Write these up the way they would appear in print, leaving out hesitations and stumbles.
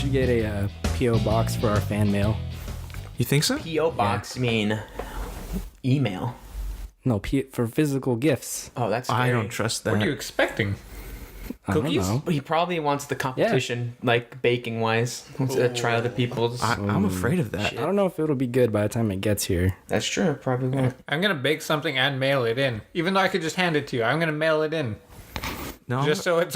should get a P.O. box for our fan mail. You think so? P.O. box, you mean email? No, for physical gifts. Oh, that's I scary. don't trust that. What are you expecting? I don't Cookies? know. He probably wants the competition, like baking wise. Wants to try other people's. I'm afraid of that. I don't know if it'll be good by the time it gets here. That's true. Probably won't. I'm gonna bake something and mail it in. Even though I could just hand it to you, I'm gonna mail it in. No, Just so it's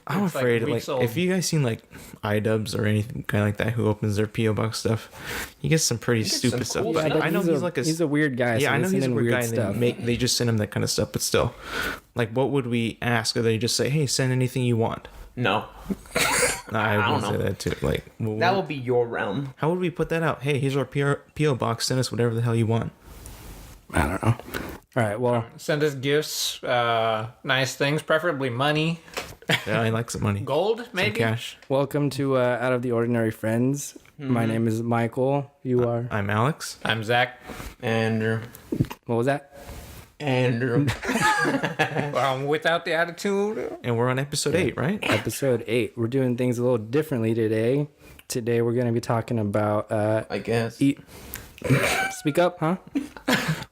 I'm afraid. Like, weeks old. if you guys seen like iDubbbz or anything kind of like that, who opens their PO box stuff, you get some pretty some stupid stuff. cool But stuff. I know he's a weird guy. yeah, so I know they he's a send in weird guy. And stuff. they just send him that kind of stuff. But still, like, what would we ask? Or they just say, "Hey, send anything you want." No, I don't would say know. that too. Like, that will be your realm. how would we put that out? Hey, here's our PO box. Send us whatever the hell you want. I don't know. All right, well, Send us gifts, nice things, preferably money, Yeah, I like some money. gold, Some maybe. cash. welcome to Out of the Ordinary Friends. My name is Michael. You are... I'm Alex. I'm Zach. Andrew. What was that? Andrew. Without the attitude. And we're on episode 8, right? Episode 8. We're doing things a little differently today. Today we're going to be talking about... I guess. Speak up, huh?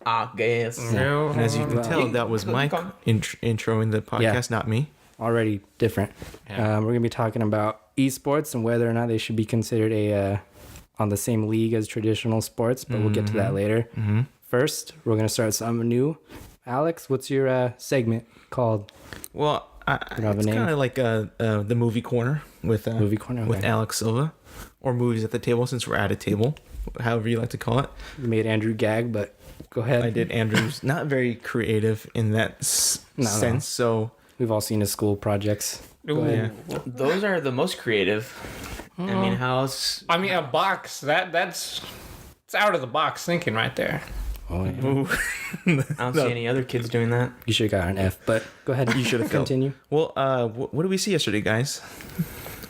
I guess. And as you can tell, that was Mike introing the podcast, not me. Already different. Yeah. We're going to be talking about esports and whether or not they should be considered on the same league as traditional sports, but we'll get to that later. Mm-hmm. First, we're going to start something new. Alex, what's your segment called? Well, don't have a it's name? kind of like the movie corner with Movie corner, with okay. Alex Silva, or movies at the table, since we're at a table, however you like to call it. You made Andrew gag, but go ahead. I did. Andrew's not very creative in that sense, so We've all seen his school projects. Go Ooh. ahead. Those are the most creative. I mean, how's... I mean, a box. That's it's out of the box thinking right there. Oh, yeah. ooh. I don't see any other kids doing that. You should have got an F, but go ahead. You should have continue. Well, what did we see yesterday, guys?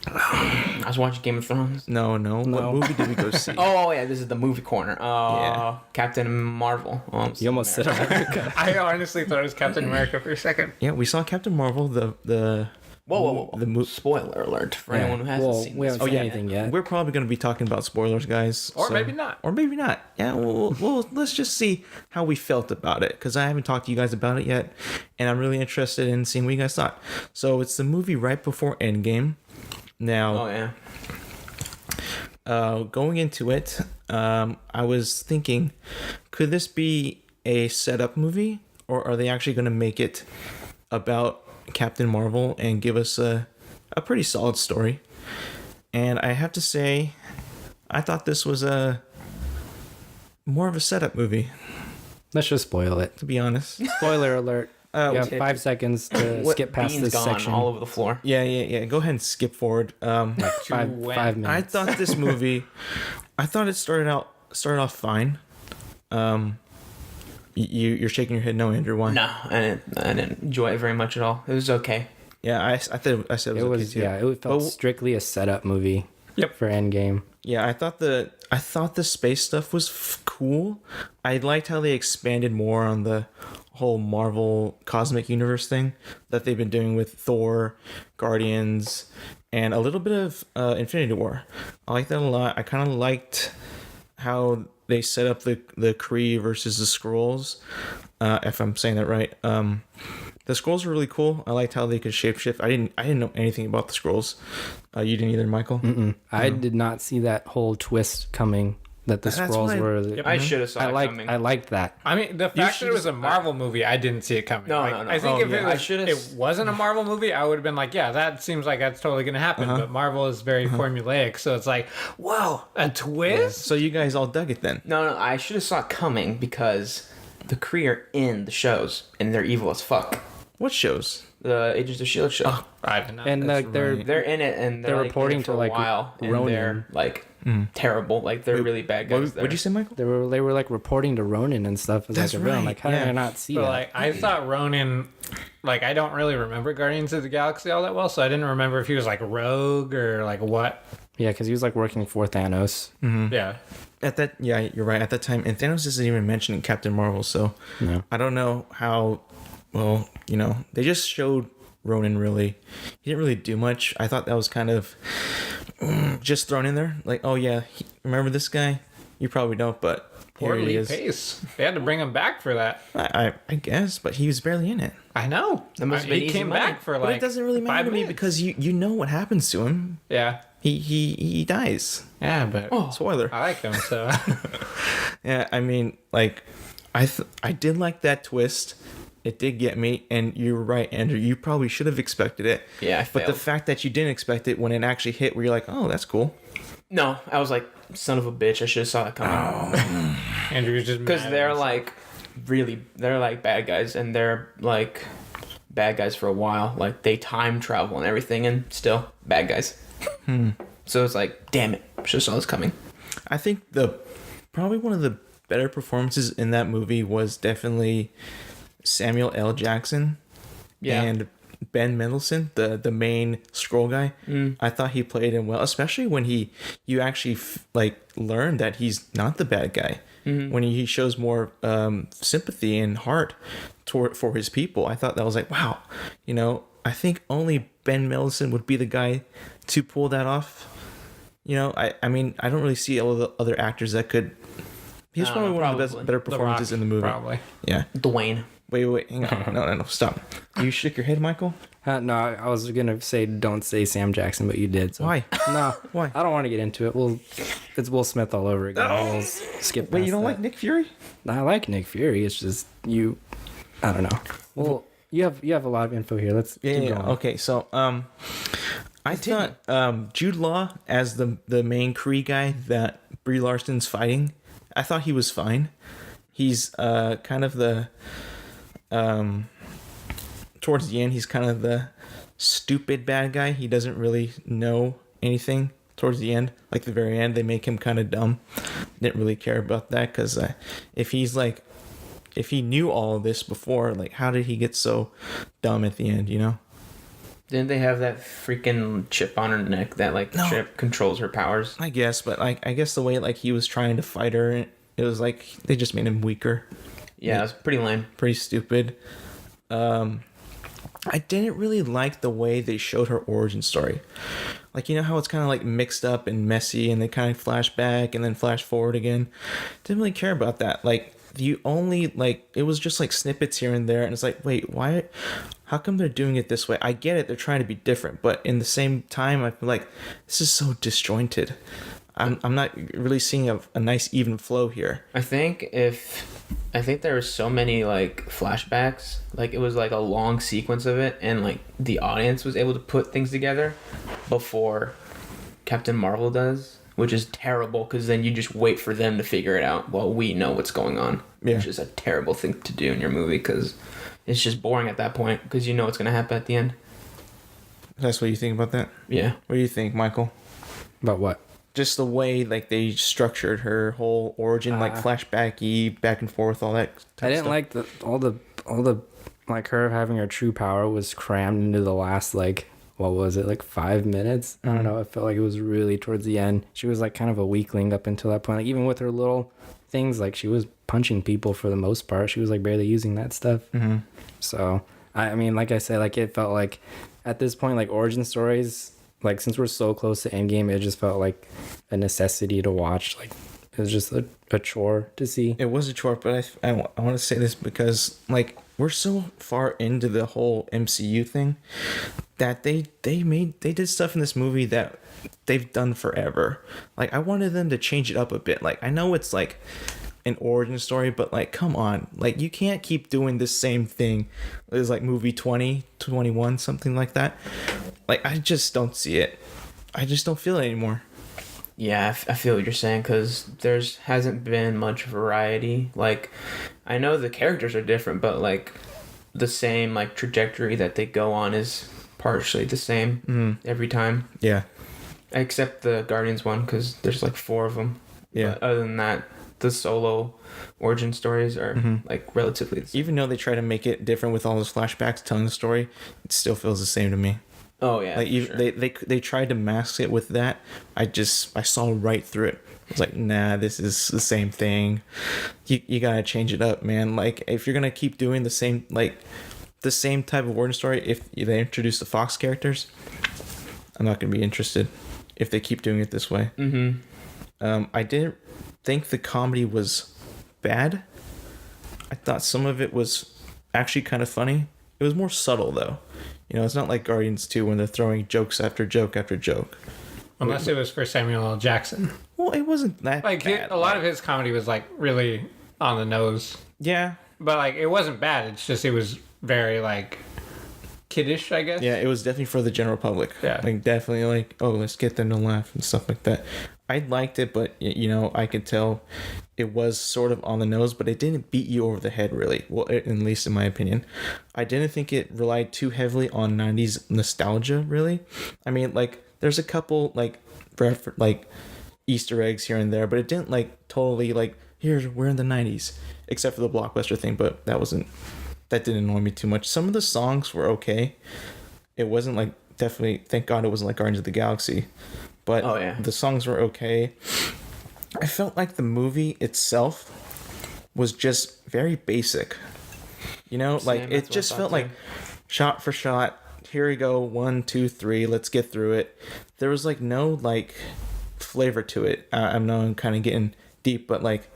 I was watching Game of Thrones. No. What movie did we go see? Oh, yeah, this is the movie corner. Yeah. Captain Marvel. You almost said America. I honestly thought it was Captain America for a second. Yeah, we saw Captain Marvel. Whoa. The Spoiler alert for anyone who hasn't seen we this. haven't seen anything yet. We're probably going to be talking about spoilers, guys. Or maybe not. Or maybe not. Yeah, well, let's just see how we felt about it, because I haven't talked to you guys about it yet, and I'm really interested in seeing what you guys thought. So it's the movie right before Endgame. Now, Oh, yeah. going into it, I was thinking, could this be a setup movie, or are they actually going to make it about Captain Marvel and give us a pretty solid story? And I have to say, I thought this was more of a setup movie, Let's just spoil it. to be honest. Spoiler alert. You have okay. 5 seconds to What skip past beans this gone section. all over the floor. Yeah. Go ahead and skip forward. Five when? minutes. I thought this movie, I thought it started off fine. You're shaking your head no, Andrew. Why? No, I didn't enjoy it very much at all. It was okay. Yeah, I said it was it okay was too. it felt But- strictly a setup movie. Yep. For Endgame. Yeah, I thought the space stuff was cool. I liked how they expanded more on the whole Marvel cosmic universe thing that they've been doing with Thor, Guardians, and a little bit of Infinity War. I like that a lot. I kind of liked how they set up the Kree versus the Skrulls, if I'm saying that right. The Skrulls were really cool. I liked how they could shapeshift. I didn't know anything about the Skrulls. You didn't either, Michael? I did not see that whole twist coming that the That's Skrulls what I- were. Yep. I should have saw I it liked coming. I liked that. I mean, the fact that should it was a just- Marvel movie, I didn't see it coming. No, Like, no. I think Oh, if yeah. I it should've- wasn't a Marvel movie, I would have been like, yeah, that seems like that's totally going to happen. But Marvel is very formulaic. So it's like, whoa, a twist? So you guys all dug it then? No, I should have saw it coming because the Kree are in the shows and they're evil as fuck. What shows? The Agents of S.H.I.E.L.D. show. I did not. And like they're right. They're in it and They're like, reporting in it to, for like, a while and Ronin. they're like terrible. Like they're really bad guys. What'd you say, Michael? they were like reporting to Ronin and stuff as That's like a villain. right, Like how did yeah. I not see But that? like, I thought Ronan, like, I don't really remember Guardians of the Galaxy all that well. So I didn't remember if he was like rogue or like what. Yeah, because he was like working for Thanos. Yeah. Yeah, you're right. At that time, and Thanos isn't even mentioning Captain Marvel, so No. I don't know how. Well, they just showed Ronan really. He didn't really do much. I thought that was kind of. just thrown in there. Like, oh yeah, remember this guy? You probably don't, but Poor here he Lee is. Pace. They had to bring him back for that. I guess, but he was barely in it. I know. That must have been He easy came money. back for But like it doesn't really matter 5 to me minutes. because you know what happens to him. Yeah. He dies. Yeah, but Spoiler. I like him, so. Yeah, I mean, like, I did like that twist. It did get me, and you're right, Andrew. You probably should have expected it. Yeah, I But the failed. fact that you didn't expect it when it actually hit, where you're like, oh, that's cool. No, I was like, son of a bitch. I should have saw that coming. Andrew was just Because mad at they're himself. like, they're like bad guys, and they're like bad guys for a while. Like, they time travel and everything, and still bad guys. So it's like, damn it. Should have saw this coming. I think probably one of the better performances in that movie was definitely Samuel L. Jackson and Ben Mendelsohn, the main scroll guy. I thought he played him well, especially when you actually learn that he's not the bad guy. When he shows more sympathy and heart for his people. I thought that was like, wow, I think only Ben Mendelsohn would be the guy to pull that off. I mean, I don't really see all the other actors that could. He's probably one of the probably. better The performances Rock, in the movie. Probably. Yeah. Dwayne. Wait, hang on. No, stop. You shook your head, Michael? No, I was gonna say don't say Sam Jackson, but you did. So. Why? No, Why? I don't want to get into it. It's Will Smith all over again. We'll skip. Wait, past you don't that. like Nick Fury? I like Nick Fury. It's just you. I don't know. Well, you have a lot of info here. Let's keep going. Okay, so I thought Jude Law as the main Kree guy that Brie Larson's fighting, I thought he was fine. He's kind of the towards the end, he's kind of the stupid bad guy. He doesn't really know anything towards the end. Like the very end, they make him kind of dumb. Didn't really care about that because if he knew all of this before, like how did he get so dumb at the end, Didn't they have that freaking chip on her neck that No. chip controls her powers? I guess, but I guess the way he was trying to fight her, it was like they just made him weaker. Yeah, it was pretty lame. Pretty stupid. I didn't really like the way they showed her origin story. Like, how it's kind of like mixed up and messy and they kind of flash back and then flash forward again. Didn't really care about that. Like, it was just like snippets here and there. And it's like, wait, why? How come they're doing it this way? I get it. They're trying to be different. But in the same time, I feel like this is so disjointed. I'm not really seeing a nice even flow here. I think there were so many like flashbacks, like it was like a long sequence of it, and like the audience was able to put things together before Captain Marvel does, which is terrible because then you just wait for them to figure it out while we know what's going on, which is a terrible thing to do in your movie because it's just boring at that point because you know what's gonna happen at the end. That's what you think about that? Yeah. What do you think, Michael? About what? Just the way they structured her whole origin, like flashbacky, back and forth, all that. I didn't like all the like her having her true power was crammed into the last what was it, 5 minutes? I don't know. I felt like it was really towards the end. She was like kind of a weakling up until that point. Like even with her little things, like she was punching people for the most part. She was like barely using that stuff. Mm-hmm. So I mean, like I said, like it felt like at this point, like origin stories. Like, since we're so close to Endgame, it just felt like a necessity to watch. Like, it was just a chore to see. It was a chore, but I want to say this because, like, we're so far into the whole MCU thing that they did stuff in this movie that they've done forever. Like, I wanted them to change it up a bit. Like, I know it's, like, an origin story, but, like, come on. Like, you can't keep doing the same thing as, like, movie 20, 21, something like that. Like, I just don't see it. I just don't feel it anymore. Yeah, I feel what you're saying because hasn't been much variety. Like, I know the characters are different, but like the same like trajectory that they go on is partially the same every time. Yeah. Except the Guardians one because there's like 4 of them. Yeah. But other than that, the solo origin stories are like relatively the same. Even though they try to make it different with all those flashbacks telling the story, it still feels the same to me. Oh yeah, like sure. they tried to mask it with that. I saw right through it. I was like, nah, this is the same thing. You gotta change it up, man. Like if you're gonna keep doing the same type of origin story, if they introduce the Fox characters, I'm not gonna be interested. if they keep doing it this way. I didn't think the comedy was bad. I thought some of it was actually kind of funny. It was more subtle though. You know, it's not like Guardians 2 when they're throwing jokes after joke after joke. Unless it was for Samuel L. Jackson. Well, it wasn't that Like, bad. a lot of his comedy was, like, really on the nose. Yeah. But, like, it wasn't bad. It's just, it was very, like, kiddish, I guess. Yeah, it was definitely for the general public. Yeah. Like, definitely like, oh, let's get them to laugh and stuff like that. I liked it, but, you know, I could tell it was sort of on the nose, but it didn't beat you over the head, really. Well, at least in my opinion. I didn't think it relied too heavily on 90s nostalgia, really. I mean, like, there's a couple, like Easter eggs here and there, but it didn't, like, totally, like, we're in the 90s. Except for the Blockbuster thing, but that didn't annoy me too much. Some of the songs were okay. It wasn't, like, definitely, thank God it wasn't like Guardians of the Galaxy. But the songs were okay. I felt like the movie itself was just very basic. You know, like it just felt like shot for shot. Here we go, 1, 2, 3. Let's get through it. There was like no like flavor to it. I know I'm kind of getting deep, but like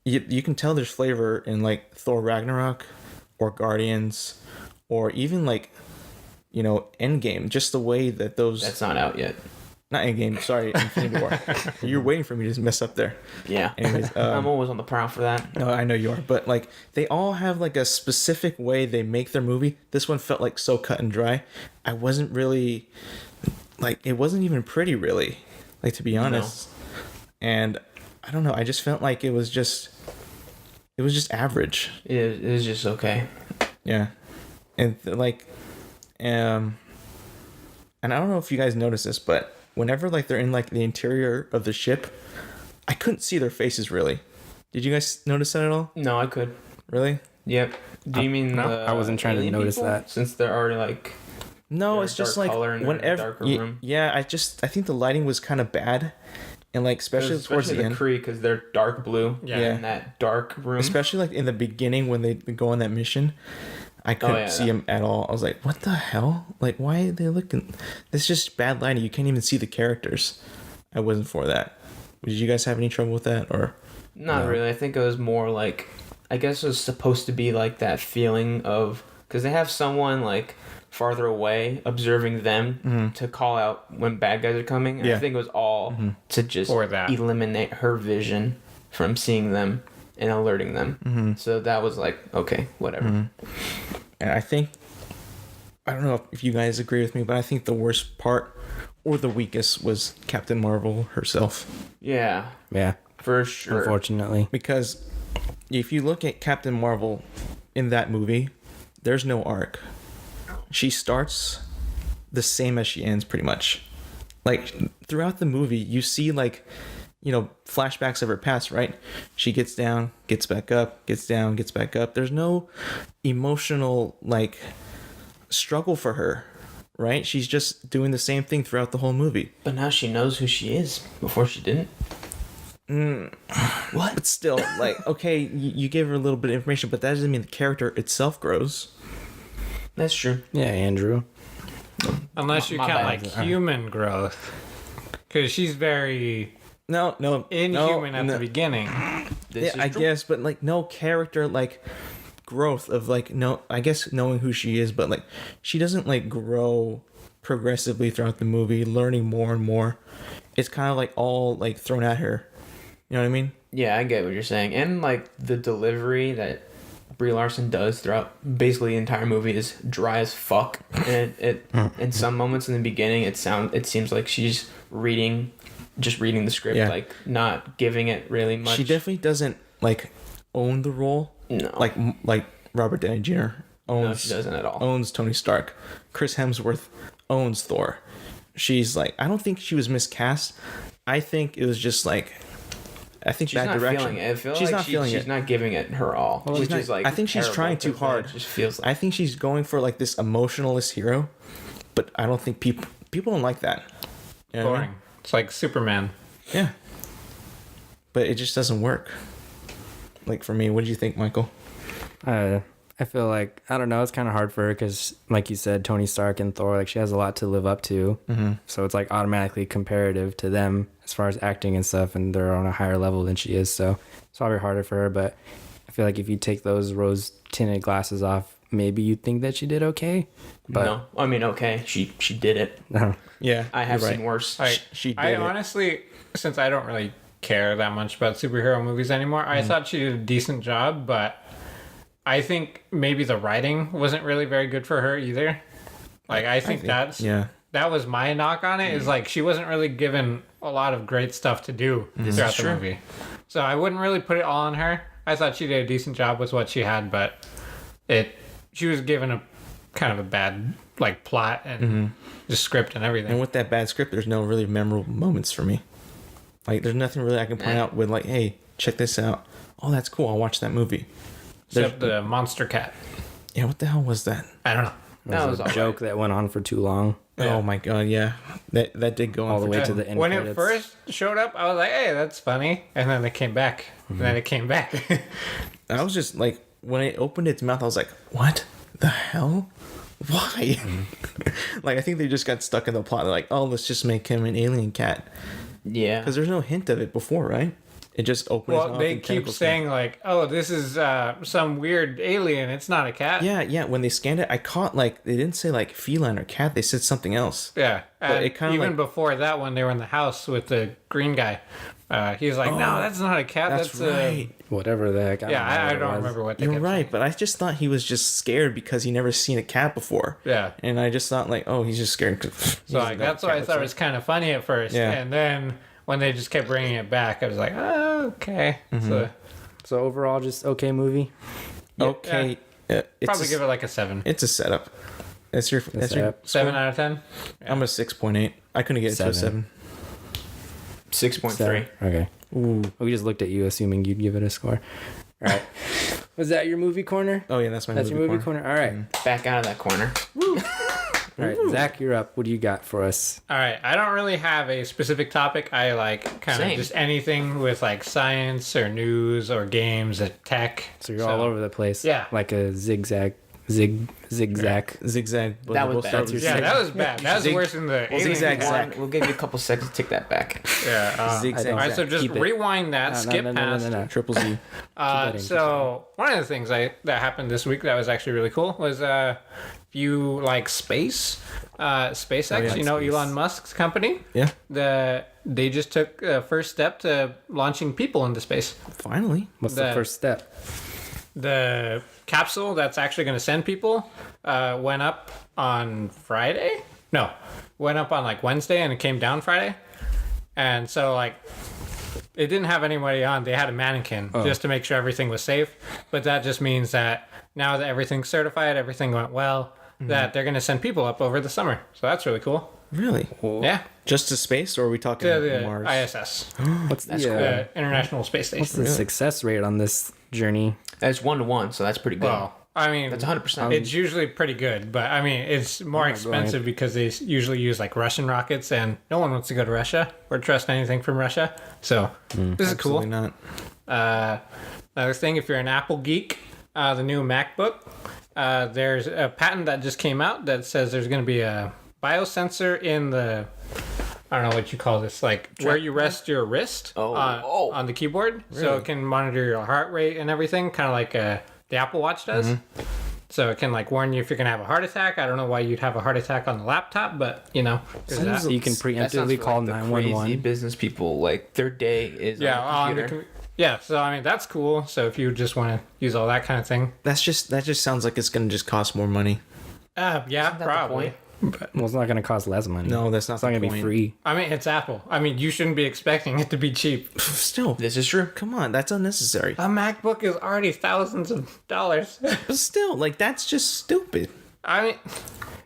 you can tell there's flavor in like Thor Ragnarok or Guardians or even like, you know, Endgame. Just the way that those. That's not out yet. Not Endgame, sorry, Infinity War. You're waiting for me to mess up there. Yeah. Anyways, I'm always on the prowl for that. No, I know you are, but like they all have like a specific way they make their movie. This one felt like so cut and dry. I wasn't really like it wasn't even pretty, really, like to be honest. No. And I don't know. I just felt like it was just average. It was just okay. Yeah, and and I don't know if you guys noticed this, but whenever like they're in like the interior of the ship, I couldn't see their faces really. Did you guys notice that at all? No, I could. Really? Yep. Do you mean no, I wasn't trying to notice people? that. Since they're already like no, it's just like whenever I think the lighting was kind of bad, and like especially towards the end. Kree because they're dark blue. Yeah. In that dark room. Especially like in the beginning when they go on that mission. I couldn't see them at all. I was like, what the hell? Like, why are they looking? This is just bad lighting. You can't even see the characters. I wasn't for that. Did you guys have any trouble with that? Or not really. I think it was more like, I guess it was supposed to be like that feeling of, because they have someone like farther away observing them to call out when bad guys are coming. And I think it was all to just eliminate her vision from seeing them and alerting them. So that was like, okay, whatever. And I think, I don't know if you guys agree with me, but I think the worst part or the weakest was Captain Marvel herself. Yeah, for sure. Unfortunately, because if you look at Captain Marvel in that movie, there's no arc. She starts the same as she ends pretty much. Like throughout the movie, you see like, you know, flashbacks of her past, right? She gets down, gets back up, gets down, gets back up. There's no emotional, like, struggle for her, right? She's just doing the same thing throughout the whole movie. But now she knows who she is. Before she didn't. What? But still, like, okay, you gave her a little bit of information, but that doesn't mean the character itself grows. That's true. Yeah, Andrew. Unless you count, like, human growth. Because she's very... No, inhuman at the beginning. I guess, but like no character like growth of like I guess knowing who she is, but like she doesn't like grow progressively throughout the movie, learning more and more. It's kind of like all like thrown at her. You know what I mean? Yeah, I get what you're saying, and like the delivery that Brie Larson does throughout basically the entire movie is dry as fuck, and it in some moments in the beginning it seems like she's just reading the script, like not giving it really much. She definitely doesn't like own the role. No, like Robert Downey Jr. owns. No, she doesn't at all. Owns Tony Stark. Chris Hemsworth owns Thor. She's like, I don't think she was miscast. I think it was just like, I think she's bad direction. She's not feeling it. She's not giving it her all. Well, which is like, I think she's trying too hard. It just feels like. I think she's going for like this emotionalist hero, but I don't think people don't like that. You know boring. What I mean? It's like Superman. Yeah. But it just doesn't work. Like for me, what did you think, Michael? I I feel like, I don't know, it's kind of hard for her because, like you said, Tony Stark and Thor, like she has a lot to live up to. So it's like automatically comparative to them as far as acting and stuff, and they're on a higher level than she is. So it's probably harder for her. But I feel like if you take those rose tinted glasses off, maybe you'd think that she did okay. But No, I mean, okay, she did it. Yeah, I have you're seen right. worse. She did I it. honestly, since I don't really care that much about superhero movies anymore, I thought she did a decent job, but I think maybe the writing wasn't really very good for her either. Like, I think that's yeah. that was my knock on it. Is like she wasn't really given a lot of great stuff to do throughout the movie, so I wouldn't really put it all on her. I thought she did a decent job with what she had, but she was given a kind of a bad like plot and just script and everything. And with that bad script, there's no really memorable moments for me. Like, there's nothing really I can point out with like, hey, check this out. Oh, that's cool. I'll watch that movie. Except the monster cat. Yeah, what the hell was that? I don't know. That was a all joke that went on for too long. Yeah. Oh my god, yeah. That did go on All the for way too- to the end When credits. it first showed up, I was like, "Hey, that's funny," and then it came back. And then it came back. I was just like, when it opened its mouth, I was like, what the hell? Why? Like, I think they just got stuck in the plot. They're like, oh, let's just make him an alien cat. Yeah. Because there's no hint of it before, right? It just opened its Well, mouth they and keep tentacles saying like, "Oh, this is some weird alien. It's not a cat." came. Yeah. When they scanned it, I caught, like, they didn't say, like, feline or cat. They said something else. Yeah. And it kinda even like- before that, when they were in the house with the green guy, he's like, "No, that's not a cat. That's right. Whatever the heck. Yeah, I what it don't was. remember what they You're kept right, saying. but I just thought he was just scared because he never seen a cat before. Yeah. And I just thought, like, oh, he's just scared. 'Cause So like that's why I thought it was kind of funny at first, Yeah. and then when they just kept bringing it back, I was like, "Oh, okay." So So overall, just okay movie. okay. It's probably a, give it like a 7. It's a setup. That's your. That's your. setup. 7 out of 10. I'm a 6.8. I couldn't get it to a 7. 6.3. Okay. Ooh. We just looked at you, assuming you'd give it a score. All right. Was that your movie corner? Oh yeah, that's my That's your movie corner. All right. Back out of that corner. All right, Zach, you're up. What do you got for us? All right, I don't really have a specific topic. I like kind of Same. just anything with like science or news or games or tech. So you're all over the place. Yeah. Like a zigzag. Zigzag. That was We'll bad. start with Yeah, zig- that was bad. That was Zig- worse than the alien zigzag one. zack. We'll give you a couple seconds to take that back. Yeah. Zigzag. All right, so just Keep it. rewind that. Skip past. Triple Z. So one of the things that happened this week that was actually really cool was if you like space, SpaceX, yeah, you know, space. Elon Musk's company, Yeah. they just took the first step to launching people into space. Finally. What's the The- first step? The capsule that's actually going to send people went up on Friday. No, went up on like Wednesday and it came down Friday. And so like it didn't have anybody on. They had a mannequin just to make sure everything was safe. But that just means that now that everything's certified, everything went well, that they're going to send people up over the summer. So that's really cool. Really? Yeah. Just to space, or are we talking To the Mars? ISS, What's That's the the International Space Station. what's the success rate on this journey? That's 1-to-1, so that's pretty good. Well, I mean, That's 100%. It's usually pretty good, but I mean, it's more expensive because they usually use like Russian rockets, and no one wants to go to Russia or trust anything from Russia. So this is cool. Absolutely not. Another thing, if you're an Apple geek, the new MacBook, there's a patent that just came out that says there's going to be a biosensor in the, I don't know what you call this, like where you rest your wrist on the keyboard, so it can monitor your heart rate and everything, kind of like the Apple Watch does. So it can like warn you if you're gonna have a heart attack. I don't know why you'd have a heart attack on the laptop, but you know, there's that. So you can That sounds preemptively for, call like, the 911. Crazy business people, like their day is Yeah, on the computer. yeah. So I mean, that's cool. So if you just want to use all that kind of thing, That just sounds like it's gonna just cost more money. yeah, that the probably. point? Well, it's not going to cost less money. No, that's not It's not the going to be point. free. I mean, it's Apple. I mean, you shouldn't be expecting it to be cheap. Still, This is true. come on, that's unnecessary. A MacBook is already thousands of dollars. But still, like, that's just stupid. I mean,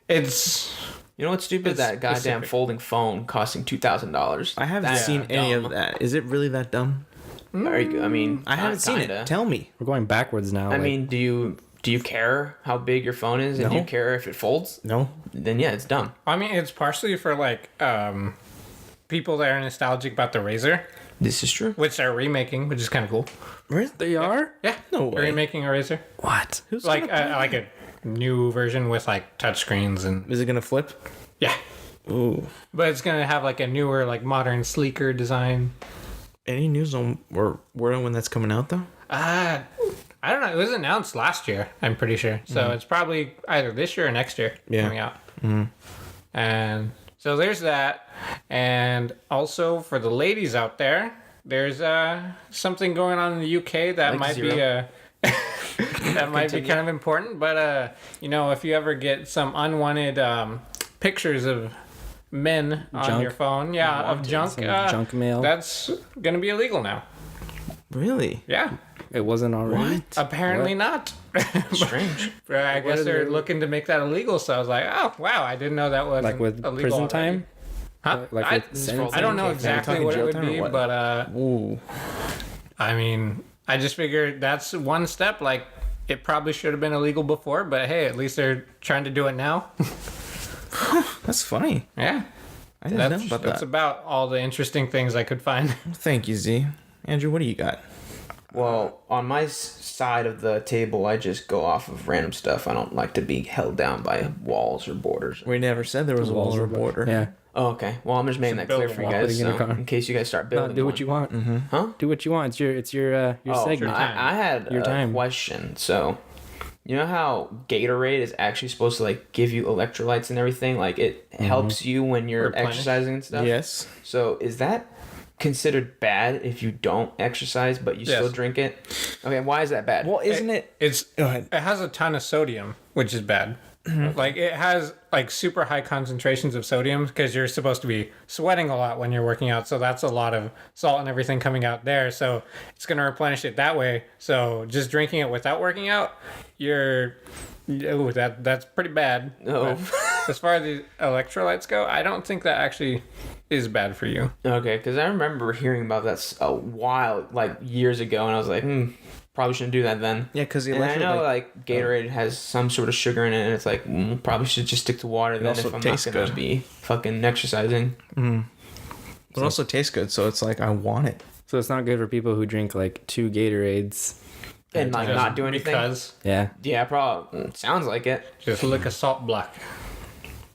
it's You know what's stupid? It's That goddamn specific. folding phone costing $2,000. I haven't That's seen any dumb. of that. Is it really that dumb? Very good. I mean, I haven't seen kinda. it. Tell me. We're going backwards now. I like, mean, do you care how big your phone is, and do No. you care if it folds? No. Then yeah, it's dumb. I mean, it's partially for like people that are nostalgic about the Razor, This is true. which they're remaking, which is kind of cool. Really? They are? Yeah. No They're way. remaking a Razor. What? Who's Like gonna like a new version with like touchscreens and Is it gonna flip? yeah. Ooh. But it's gonna have like a newer, like modern, sleeker design. Any news on or word on when that's coming out though? I don't know. It was announced last year, I'm pretty sure. So it's probably either this year or next year coming out. And so there's that. And also for the ladies out there, there's something going on in the UK that Like might Zero? be that might be kind of important. But you know, if you ever get some unwanted pictures of men on Junk. your phone, of junk, Some junk mail. that's gonna be illegal now. Really? Yeah. It wasn't already. Apparently not. Strange. But I guess are they're they- looking to make that illegal. So I was like, oh wow, I didn't know that was Like with illegal prison already. time? Huh? Like I, with sentencing? I don't know Are we exactly talking what it jail would time or be, what? but Ooh. I mean, I just figured that's one step. Like, it probably should have been illegal before, but hey, at least they're trying to do it now. That's funny. Yeah, I didn't know that's about that's that. about all the interesting things I could find. Thank you, Z. Andrew, what do you got? Well, on my side of the table, I just go off of random stuff. I don't like to be held down by walls or borders. We never said there was a wall or a border. Yeah. Oh, okay. Well, I'm just making that clear building for you wall, guys, putting in a so car. in case you guys start No, building. do what one. you want. Huh? Do what you want. It's your Oh, segment. time. I had Your a time. question. So, you know how Gatorade is actually supposed to like give you electrolytes and everything? Like it helps you when you're Replenish. exercising and stuff. Yes. So is that considered bad if you don't exercise but you Yes. still drink it? Okay, why is that bad? Well, isn't it? It's Go ahead. it has a ton of sodium, which is bad. Mm-hmm. Like it has like super high concentrations of sodium because you're supposed to be sweating a lot when you're working out, so that's a lot of salt and everything coming out there. So it's gonna replenish it that way. So just drinking it without working out, that's pretty bad. No. But as far as the electrolytes go, I don't think that actually is bad for you. Okay, because I remember hearing about that a while, like years ago, and I was like, probably shouldn't do that then. Yeah, because the And I know electrolyte like Gatorade has some sort of sugar in it, and it's like probably should just stick to water then also if I'm not tastes gonna good. be fucking exercising. it also tastes good, so it's like I want it. So it's not good for people who drink like 2 Gatorades. And like not do anything. Because Yeah. Yeah, probably sounds like it. just lick a salt block.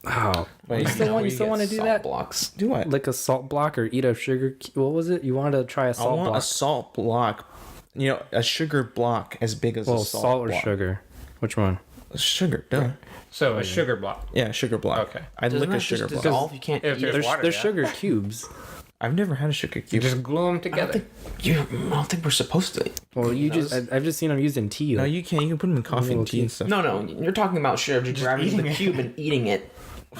Oh. Wait, You still want, you You still get want to do salt that? blocks. Do I? Like a salt block or eat a sugar. What was it? You wanted to try a I salt want block. a salt block. You know, a sugar block as big as well, a salt, salt or block. sugar? Which one? Sugar, duh. So a sugar block. Yeah, sugar block. Okay. I'd Doesn't lick a that sugar just block. dissolve? You can't If eat there's it. There's, water, there's yeah. sugar cubes. I've never had a sugar You cube. just glue them I don't together. think I don't think we're supposed to. Well, you Those- just I've just seen them used in tea. No, Like, you can't. You can put them in coffee and tea and stuff. No, you're talking about sugar. Just grabbing eating the it. cube and eating it.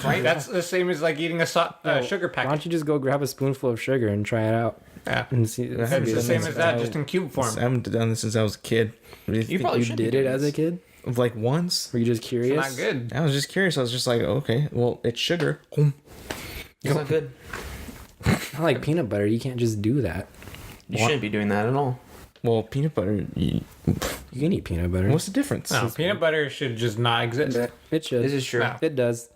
Right? That's the same as like eating a sugar why don't packet. you just go grab a spoonful of sugar and try it out Yeah. and see? That's It's Yeah, the same that's as that, how- just in cube I form. haven't done this since I was a kid. What do you think? probably You should be did it doing as a this. kid? Like once. Were you just curious? Not good. I was just curious. I was just like, okay, well, it's sugar. It's not good. I like peanut butter. You can't just do that. You What? shouldn't be doing that at all. Well, peanut butter. You can eat peanut butter. What's the difference? No, peanut butter should just not exist. It should. This is true. No. It does.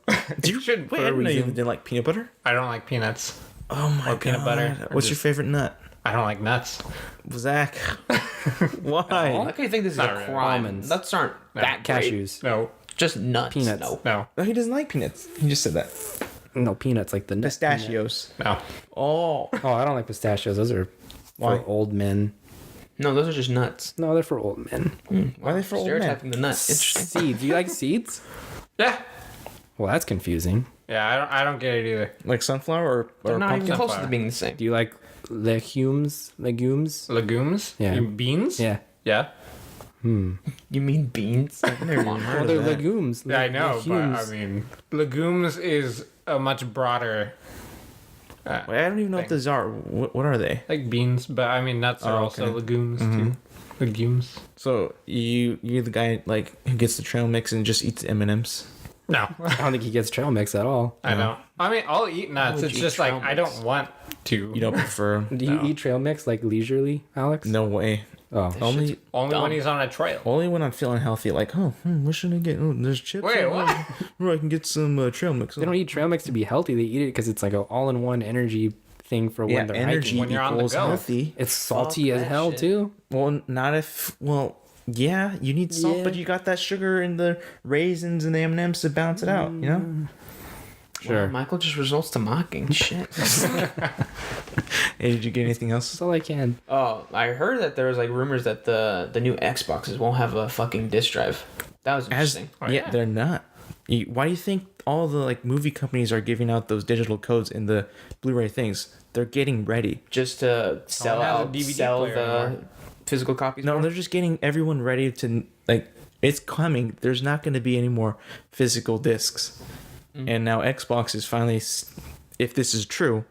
You should. Wait, I didn't know you didn't like peanut butter. I don't like peanuts. Oh my Or peanut butter, or What's your just- favorite nut? I don't like nuts. Zach. Why? How can you think this is Not a really. crime? Almonds. Nuts aren't that great. Cashews. No, Just nuts. Peanuts. No. no, No, he doesn't like peanuts. He just said that. No, peanuts like the nut Pistachios. no. Oh. peanut. Oh, I don't like pistachios. Those are Why? for old men. No, those are just nuts. No, they're for old men. Why are they for old men? Stereotyping the nut. Interesting. Seeds. You like seeds? Yeah, Well, that's confusing. yeah. I don't get it either. Like sunflower or They're not pumpkin? even close to Sunflower. being the same. Do you like legumes? Legumes? Legumes? Yeah. You mean beans? Yeah. Yeah. You mean beans? Come on, Well, they're legumes. Yeah, I know, but I Legumes. mean, legumes is a much broader, Wait, I don't even know what those are. What are they? like beans, but I mean nuts are Oh, also okay. legumes too. Legumes. So you're the guy like who gets the trail mix and just eats M&Ms. No, I don't think he gets trail mix at all. I don't. I mean, I'll eat nuts. would It's you just eat like trail I mix? don't want to. You don't prefer? Do you No. eat trail mix like leisurely, Alex? No way. Oh, Only Only dumb. when he's on a trail. when I'm feeling healthy. Like, what should I get? Oh, there's chips. Wait, Oh, what? oh, I can get some trail mix. they don't eat trail mix to be healthy. They eat it because it's like an all-in-one energy thing for Yeah, when they're energy hiking. When you're on the equals go. healthy. It's salty Fuck as that hell shit. too. Well, not if. Well, yeah, you need salt, Yeah. but you got that sugar and the raisins and the M&Ms to balance it out. You know. Sure. Wow, Michael just results to mocking. Shit. Hey, did you get anything else? That's all I can. Oh, I heard that there was like rumors that the new Xboxes won't have a fucking disc drive. That was interesting. Oh, yeah, yeah. they're not. Why do you think all the like movie companies are giving out those digital codes in the Blu-ray things? They're getting ready. Just to sell has a out, DVD sell player the anymore. physical copies. No, more? they're just getting everyone ready to like. It's coming. There's not going to be any more physical discs, and now Xbox is finally. If this is true,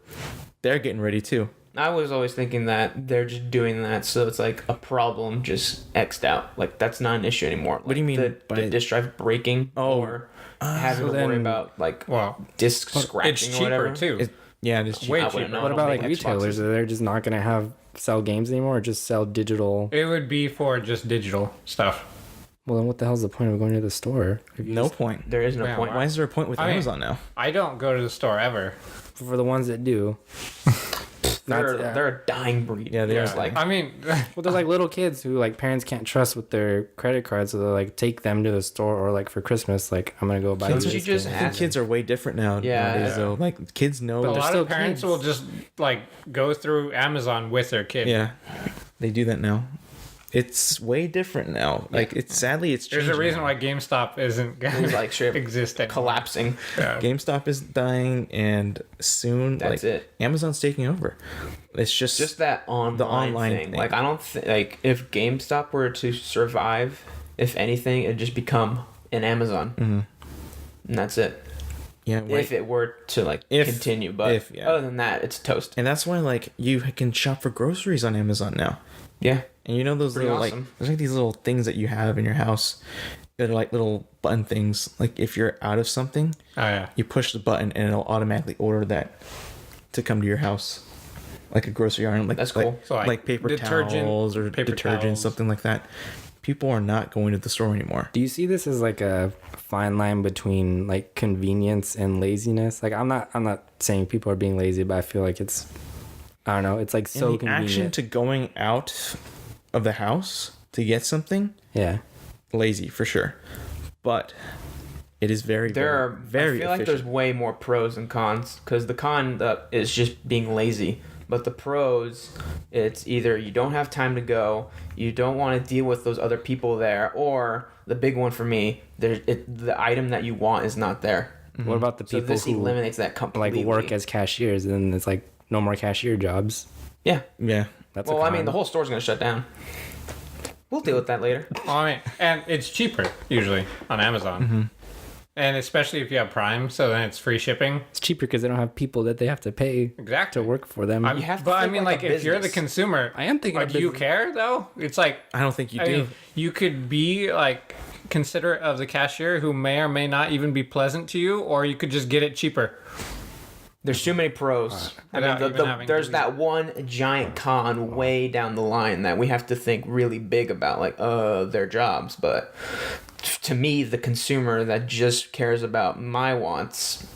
they're getting ready too. I was always thinking that they're just doing that so it's like a problem just X'd out. Like that's not an issue anymore. Like, do you mean The by- disc drive breaking or having so to worry then- about like Well, disc it's scratching or cheaper whatever. too. Yeah, it's Way I wouldn't cheaper. know. What I about don't like make retailers? Xboxes. Are they just not gonna have sell games anymore, or just sell digital? It would be for just digital stuff. Well, then what the hell's the point of going to the store? If you no just- point. There is no Yeah, point. Why is there a point with I mean- Amazon now? I don't go to the store ever. for the ones that do. They're, Not- they're a dying breed. Yeah, they There's are. like I mean, Well, there's like little kids who like parents can't trust with their credit cards, so they like take them to the store, or like for Christmas, like I'm gonna go buy. Kids you you this just game. I think kids are way different now. Yeah. nowadays, Yeah. though. Like kids know. a they're lot still of parents kids. will just like go through Amazon with their kid. Yeah, they do that now. It's way different now. Like it's sadly it's There's changing. a reason why GameStop isn't It's gonna like straight up exist anymore. collapsing. Yeah. GameStop is dying, and soon That's like it. Amazon's taking over. It's just That online thing. thing. Like I don't think like if GameStop were to survive, if anything, it'd just become an Amazon, and that's it. yeah. If it were to like If- continue, but if, yeah. other than that, it's toast. and that's why like you can shop for groceries on Amazon now. Yeah, And you know those Pretty little awesome. like there's like these little things that you have in your house that are like little button things. Like if you're out of something, Oh yeah. you push the button and it'll automatically order that to come to your house, like a grocery item, like That's like, cool. So, like, like paper detergent, towels or paper detergent, towels. something like that. People are not going to the store anymore. Do you see this as like a fine line between like convenience and laziness? Like I'm not saying people are being lazy, but I feel like it's I don't know. It's like so In the action convenient. to going out of the house to get something, Yeah. lazy for sure, but it is very I very feel like there's efficient. way more pros than cons because the con is just being lazy, but the pros, it's either you don't have time to go, you don't want to deal with those other people there, or the big one for me, the item that you want is not there. What about the So people this who eliminates that completely. like work as cashiers, and then it's like no more cashier jobs? yeah. Yeah, That's Well, a I con. mean, the whole store's gonna shut down. We'll deal with that later. Well, I mean, and it's cheaper usually on Amazon, and especially if you have Prime, so then it's free shipping. It's cheaper because they don't have people that they have to pay Exactly. to work for them. I'm- You have to but I think mean, like like, a if you're the business. consumer, I am thinking like, of do you business. care though? It's like I don't think you I do. mean, you could be like considerate of the cashier who may or may not even be pleasant to you, or you could just get it cheaper. There's too many pros. I mean, Without even having to there's do that one giant con way down the line that we have to think really big about, like, their jobs. But to me, the consumer that just cares about my wants,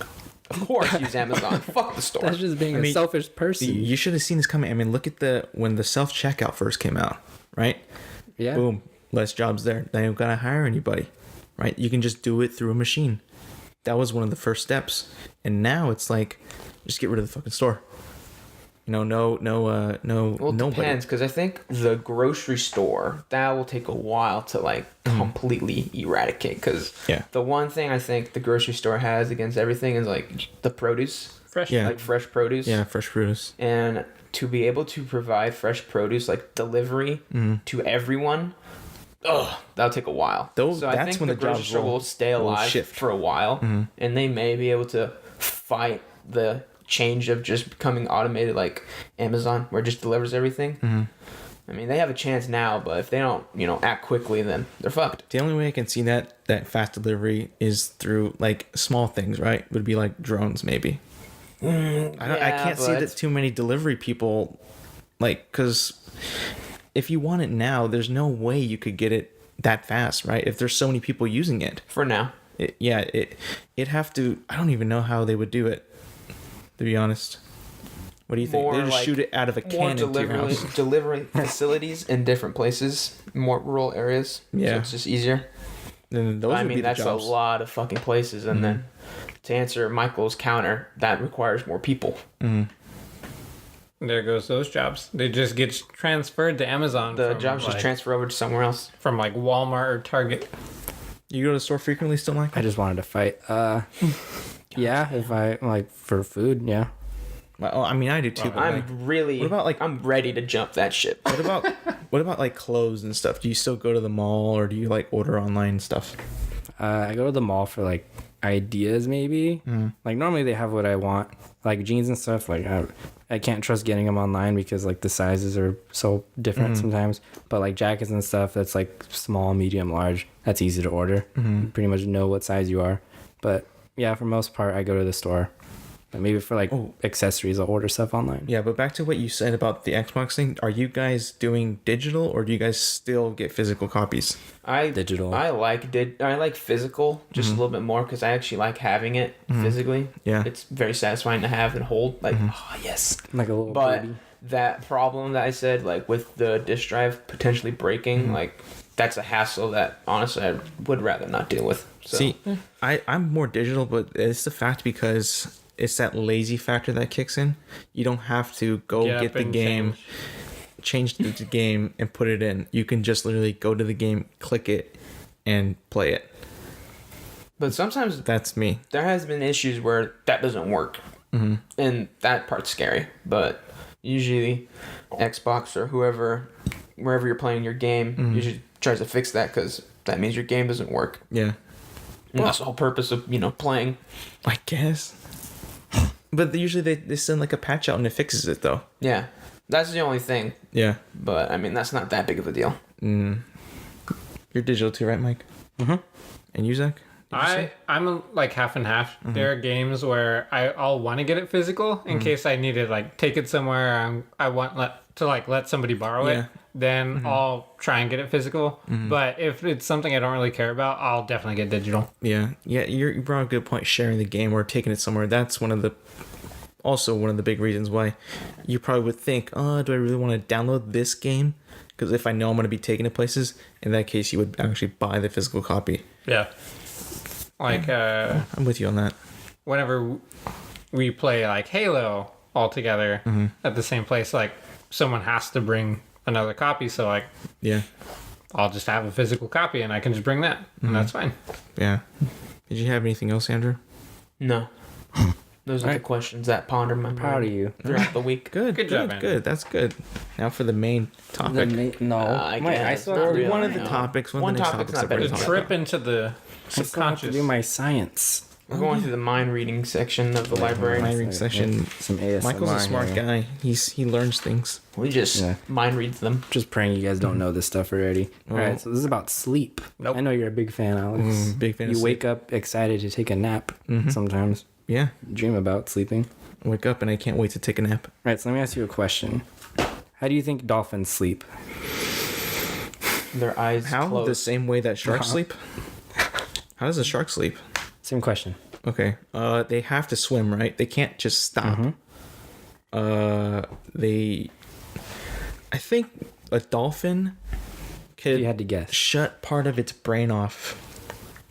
of course, use Amazon. Fuck the store. That's just being a mean, selfish person. You should have seen this coming. I mean, look at when the self checkout first came out, right? Yeah. Boom, less jobs there. They don't gotta hire anybody, right? You can just do it through a machine. That was one of the first steps, and now it's like, just get rid of the fucking store. You know, no, Well, it nobody. depends, because I think the grocery store, that will take a while to, like, completely eradicate. Because Yeah. the one thing I think the grocery store has against everything is, like, the produce. Fresh. Yeah. Like, fresh produce. Yeah, fresh produce. And to be able to provide fresh produce, like, delivery to everyone, that'll take a while. Those- so I that's think when the the grocery jobs store will stay will alive shift. for a while, and they may be able to fight the change of just becoming automated, like Amazon, where it just delivers everything. I mean, they have a chance now, but if they don't, act quickly, then they're fucked. The only way I can see that fast delivery is through like small things, right? Would be like drones, maybe. I can't see that too many delivery people, like, because if you want it now, there's no way you could get it that fast, right? If there's so many people using it, For now. it'd have to. I don't even know how they would do it, to be honest. What do you think? More, They just like, shoot it out of a more cannon to your house. delivery facilities in different places, more rural areas. Yeah. So it's just easier. Then those I would mean, be the that's a jobs. lot of fucking places. And then to answer Michael's counter, that requires more people. There goes those jobs. They just get transferred to Amazon. The from, jobs just like, transfer over to somewhere else. from like Walmart or Target. You go to the store frequently still, Michael? I just wanted to fight. Yeah, if I like for food, yeah. Well, I mean, I do too. But like, What about, like- I'm ready to jump that ship. what about like clothes and stuff? Do you still go to the mall or do you like order online stuff? I go to the mall for like ideas maybe. Like normally they have what I want, like jeans and stuff. Like I can't trust getting them online because like the sizes are so different sometimes. But like jackets and stuff, that's like small, medium, large. That's easy to order. You pretty much know what size you are. But yeah, for most part, I go to the store. Like maybe for like accessories, I'll order stuff online. Yeah, but back to what you said about the Xbox thing. Are you guys doing digital or do you guys still get physical copies? Digital. I like physical just a little bit more because I actually like having it physically. Yeah. It's very satisfying to have and hold. Like, oh yes. Like a little But baby. that problem that I said, like with the disk drive potentially breaking, like that's a hassle that honestly I would rather not deal with. So. See, I'm more digital, but it's the fact because it's that lazy factor that kicks in. You don't have to go Get get up the and game, change the game, and put it in. You can just literally go to the game, click it, and play it. But sometimes That's me. there has been issues where that doesn't work, and that part's scary. But usually, Xbox or wherever you're playing your game, usually tries to fix that because that means your game doesn't work. Yeah, And that's the whole purpose of playing. I guess. But usually they send like a patch out and it fixes it though. Yeah, that's the only thing. Yeah. But I mean, that's not that big of a deal. You're digital too, right, Mike? Mm-hmm. And you, Zach? I'm like half and half. There are games where I'll want to get it physical in case I need to like take it somewhere. I want to let somebody borrow it. Yeah. Then I'll try and get it physical. But if it's something I don't really care about, I'll definitely get digital. Yeah. Yeah, you brought a good point, sharing the game or taking it somewhere. That's one of the big reasons why you probably would think, oh, do I really want to download this game? Because if I know I'm going to be taking it places, in that case, you would actually buy the physical copy. Yeah. Like I'm with you on that. whenever we play like Halo all together at the same place, like someone has to bring another copy. So like, Yeah. I'll just have a physical copy and I can just bring that, and that's fine. Yeah. Did you have anything else, Andrew? No. Those are the Alright. questions that ponder my Proud of mind you. throughout the week. Good. Good job, Andrew. Good. That's good. Now for the main topic. No, I Wait, I guess. still Not have to really. One of the No. topics. One One of the next topic's topics not that we're better The gonna than talk trip into the I still have to subconscious. do my science. We're going through the mind reading section of the library. Mind reading session. Some ASMR. Michael's a smart here. guy. He learns things. We just Yeah. mind reads them. Just praying you guys don't know this stuff already. All right, so this is about sleep. Nope. I know you're a big fan, Alex. Big fan of You sleep. wake up excited to take a nap sometimes. Yeah. Dream about sleeping. Wake up and I can't wait to take a nap. All right, so let me ask you a question. How do you think dolphins sleep? Their eyes How? closed. The same way that sharks sleep? How does a shark sleep? Same question. Okay. They have to swim, right? They can't just stop. I think a dolphin If you could had to guess. shut part of its brain off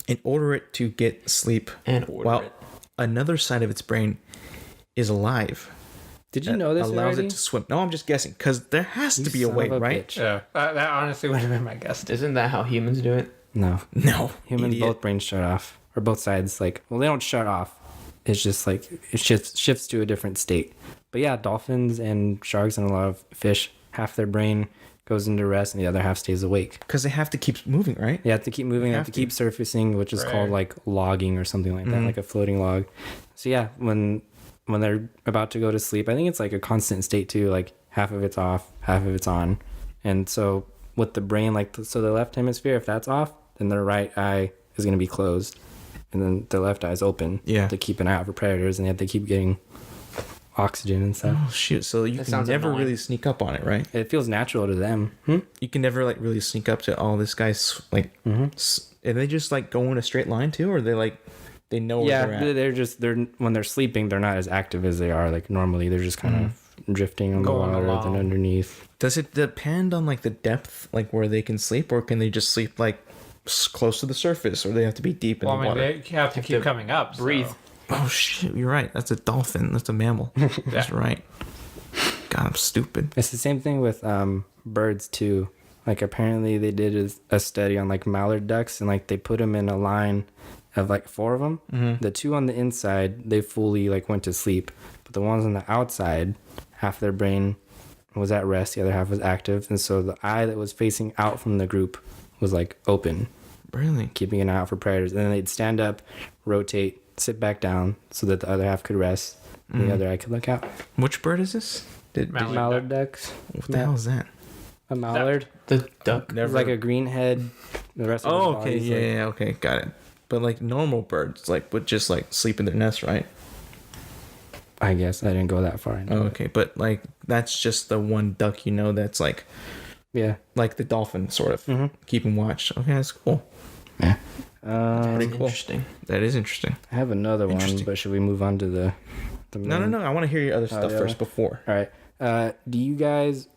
in order it to get sleep And order while it. another side of its brain is alive. Did you know this allows already? it to swim. No, I'm just guessing because there has to You be a son way, of a right? bitch. Yeah, that honestly would have been my guess. Isn't that how humans do it? No. No, Humans, idiot. both brains shut off. Or both sides. Like, well, they don't shut off. It's just like, it shifts to a different state. But yeah, dolphins and sharks and a lot of fish, half their brain goes into rest and the other half stays awake. because they have to keep moving, right? They have to keep moving, they have have to keep surfacing, which is called Right. like logging or something like that, like a floating log. So yeah, when they're about to go to sleep, I think it's like a constant state too, like half of it's off, half of it's on. And so with the brain, like, so the left hemisphere, if that's off, then their right eye is going to be closed. And then their left eye is open to keep an eye out for predators, and they have to keep getting oxygen and stuff. Oh shoot! So you That can sounds never annoying. really sneak up on it, right? It feels natural to them. You can never like really sneak up to all this guy's like. Are they just like go in a straight line too, or they like they know where Yeah, they're at? they're when they're sleeping, they're not as active as they are like normally. They're just kind of drifting on the Going water along. than underneath. Does it depend on like the depth, like where they can sleep, or can they just sleep like close to the surface, or they have to be deep in Well, the I mean, water? they have to keep to coming up. breathe. So. Oh shit, you're right. That's a dolphin. That's a mammal. That's right. God, I'm stupid. It's the same thing with birds too. Like apparently they did a study on like mallard ducks, and like they put them in a line of like 4 of them. Mm-hmm. The 2 on the inside, they fully like went to sleep, but the ones on the outside, half their brain was at rest, the other half was active, and so the eye that was facing out from the group was like open, Really? keeping an eye out for predators. And then they'd stand up, rotate, sit back down so that the other half could rest and the other eye could look out. Which bird is this? Mallard. Mallard ducks. What the hell is that? A mallard. The duck. It's like a green head. The rest of Oh, the okay, body's yeah, like, yeah, okay, got it. But like normal birds, like would just like sleep in their nest, right? I guess I didn't go that far. Oh, okay, but like that's just the one duck, you know, that's like Yeah. the dolphin, sort of Mhm. keeping watch. Okay, that's cool. Yeah. Pretty cool. Interesting. That is interesting. I have another one, Interesting. but should we move on to the No, main- I want to hear your other stuff yeah. first before. All right. Do you guys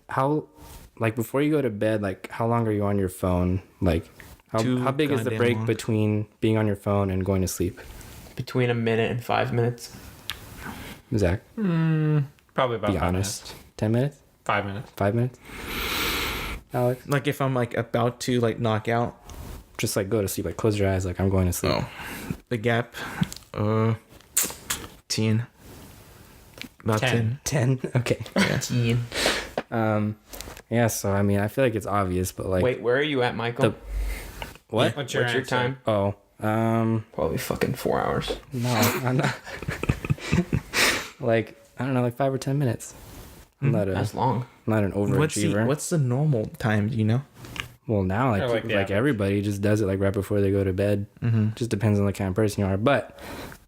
like before you go to bed, like how long are you on your phone? Like Too how big is the goddamn break long. between being on your phone and going to sleep? Between a minute and 5 minutes. Zach, Probably about be 5 honest. minutes. 10 minutes? 5 minutes. 5 minutes? Alex? Like if I'm like about to like knock out, Just like go to sleep. Like close your eyes like I'm going to sleep. oh, the gap, 10, about 10. 10. 10? Okay. Teen. Yeah, so I mean I feel like it's obvious, but like Wait, where are you at, Michael? The- what? What's your, What's your answer? time? Oh, Probably fucking 4 hours. no, I'm not. Like I don't know, like 5 or 10 minutes. I'm That's long. not an overachiever. What's the normal time? Do you know? Well, now like Or, like, the like average. everybody just does it like right before they go to bed. Mm-hmm. Just depends on the kind of person you are. But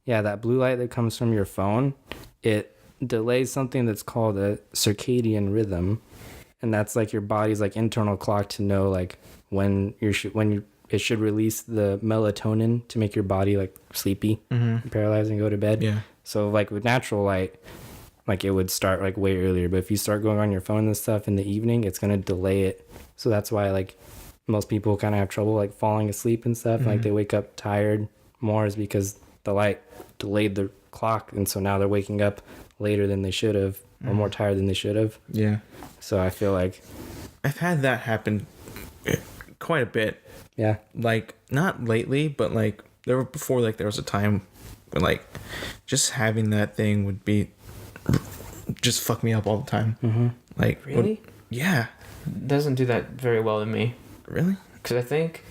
yeah, that blue light that comes from your phone, it delays something that's called a circadian rhythm, and that's like your body's like internal clock to know like when it should release the melatonin to make your body like sleepy, paralyzed, and go to bed. Yeah. So like with natural light, like it would start like way earlier. But if you start going on your phone and stuff in the evening, it's gonna delay it. So that's why like most people kind of have trouble like falling asleep and stuff. Like they wake up tired more is because the light delayed the clock, and so now they're waking up later than they should have, or more tired than they should have. Yeah. So I feel like I've had that happen quite a bit. yeah, Like not lately, but like there was a time when like just having that thing would be just fuck me up all the time. Mm-hmm. Like Really? yeah. Doesn't do that very well to me. Really? Because I think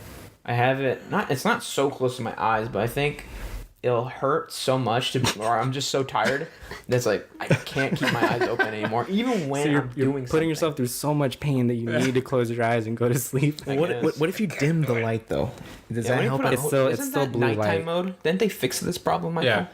I have it, it's not so close to my eyes, but I think it'll hurt so much or I'm just so tired that's like I can't keep my eyes open anymore, even when so I'm you're doing putting something. yourself through so much pain that you need to close your eyes and go to sleep. I What, guess. what if you dim the light though? Does Yeah, that when you help? put on- It's still- isn't still that blue nighttime light. mode? Didn't they fix this problem, Michael? Yeah.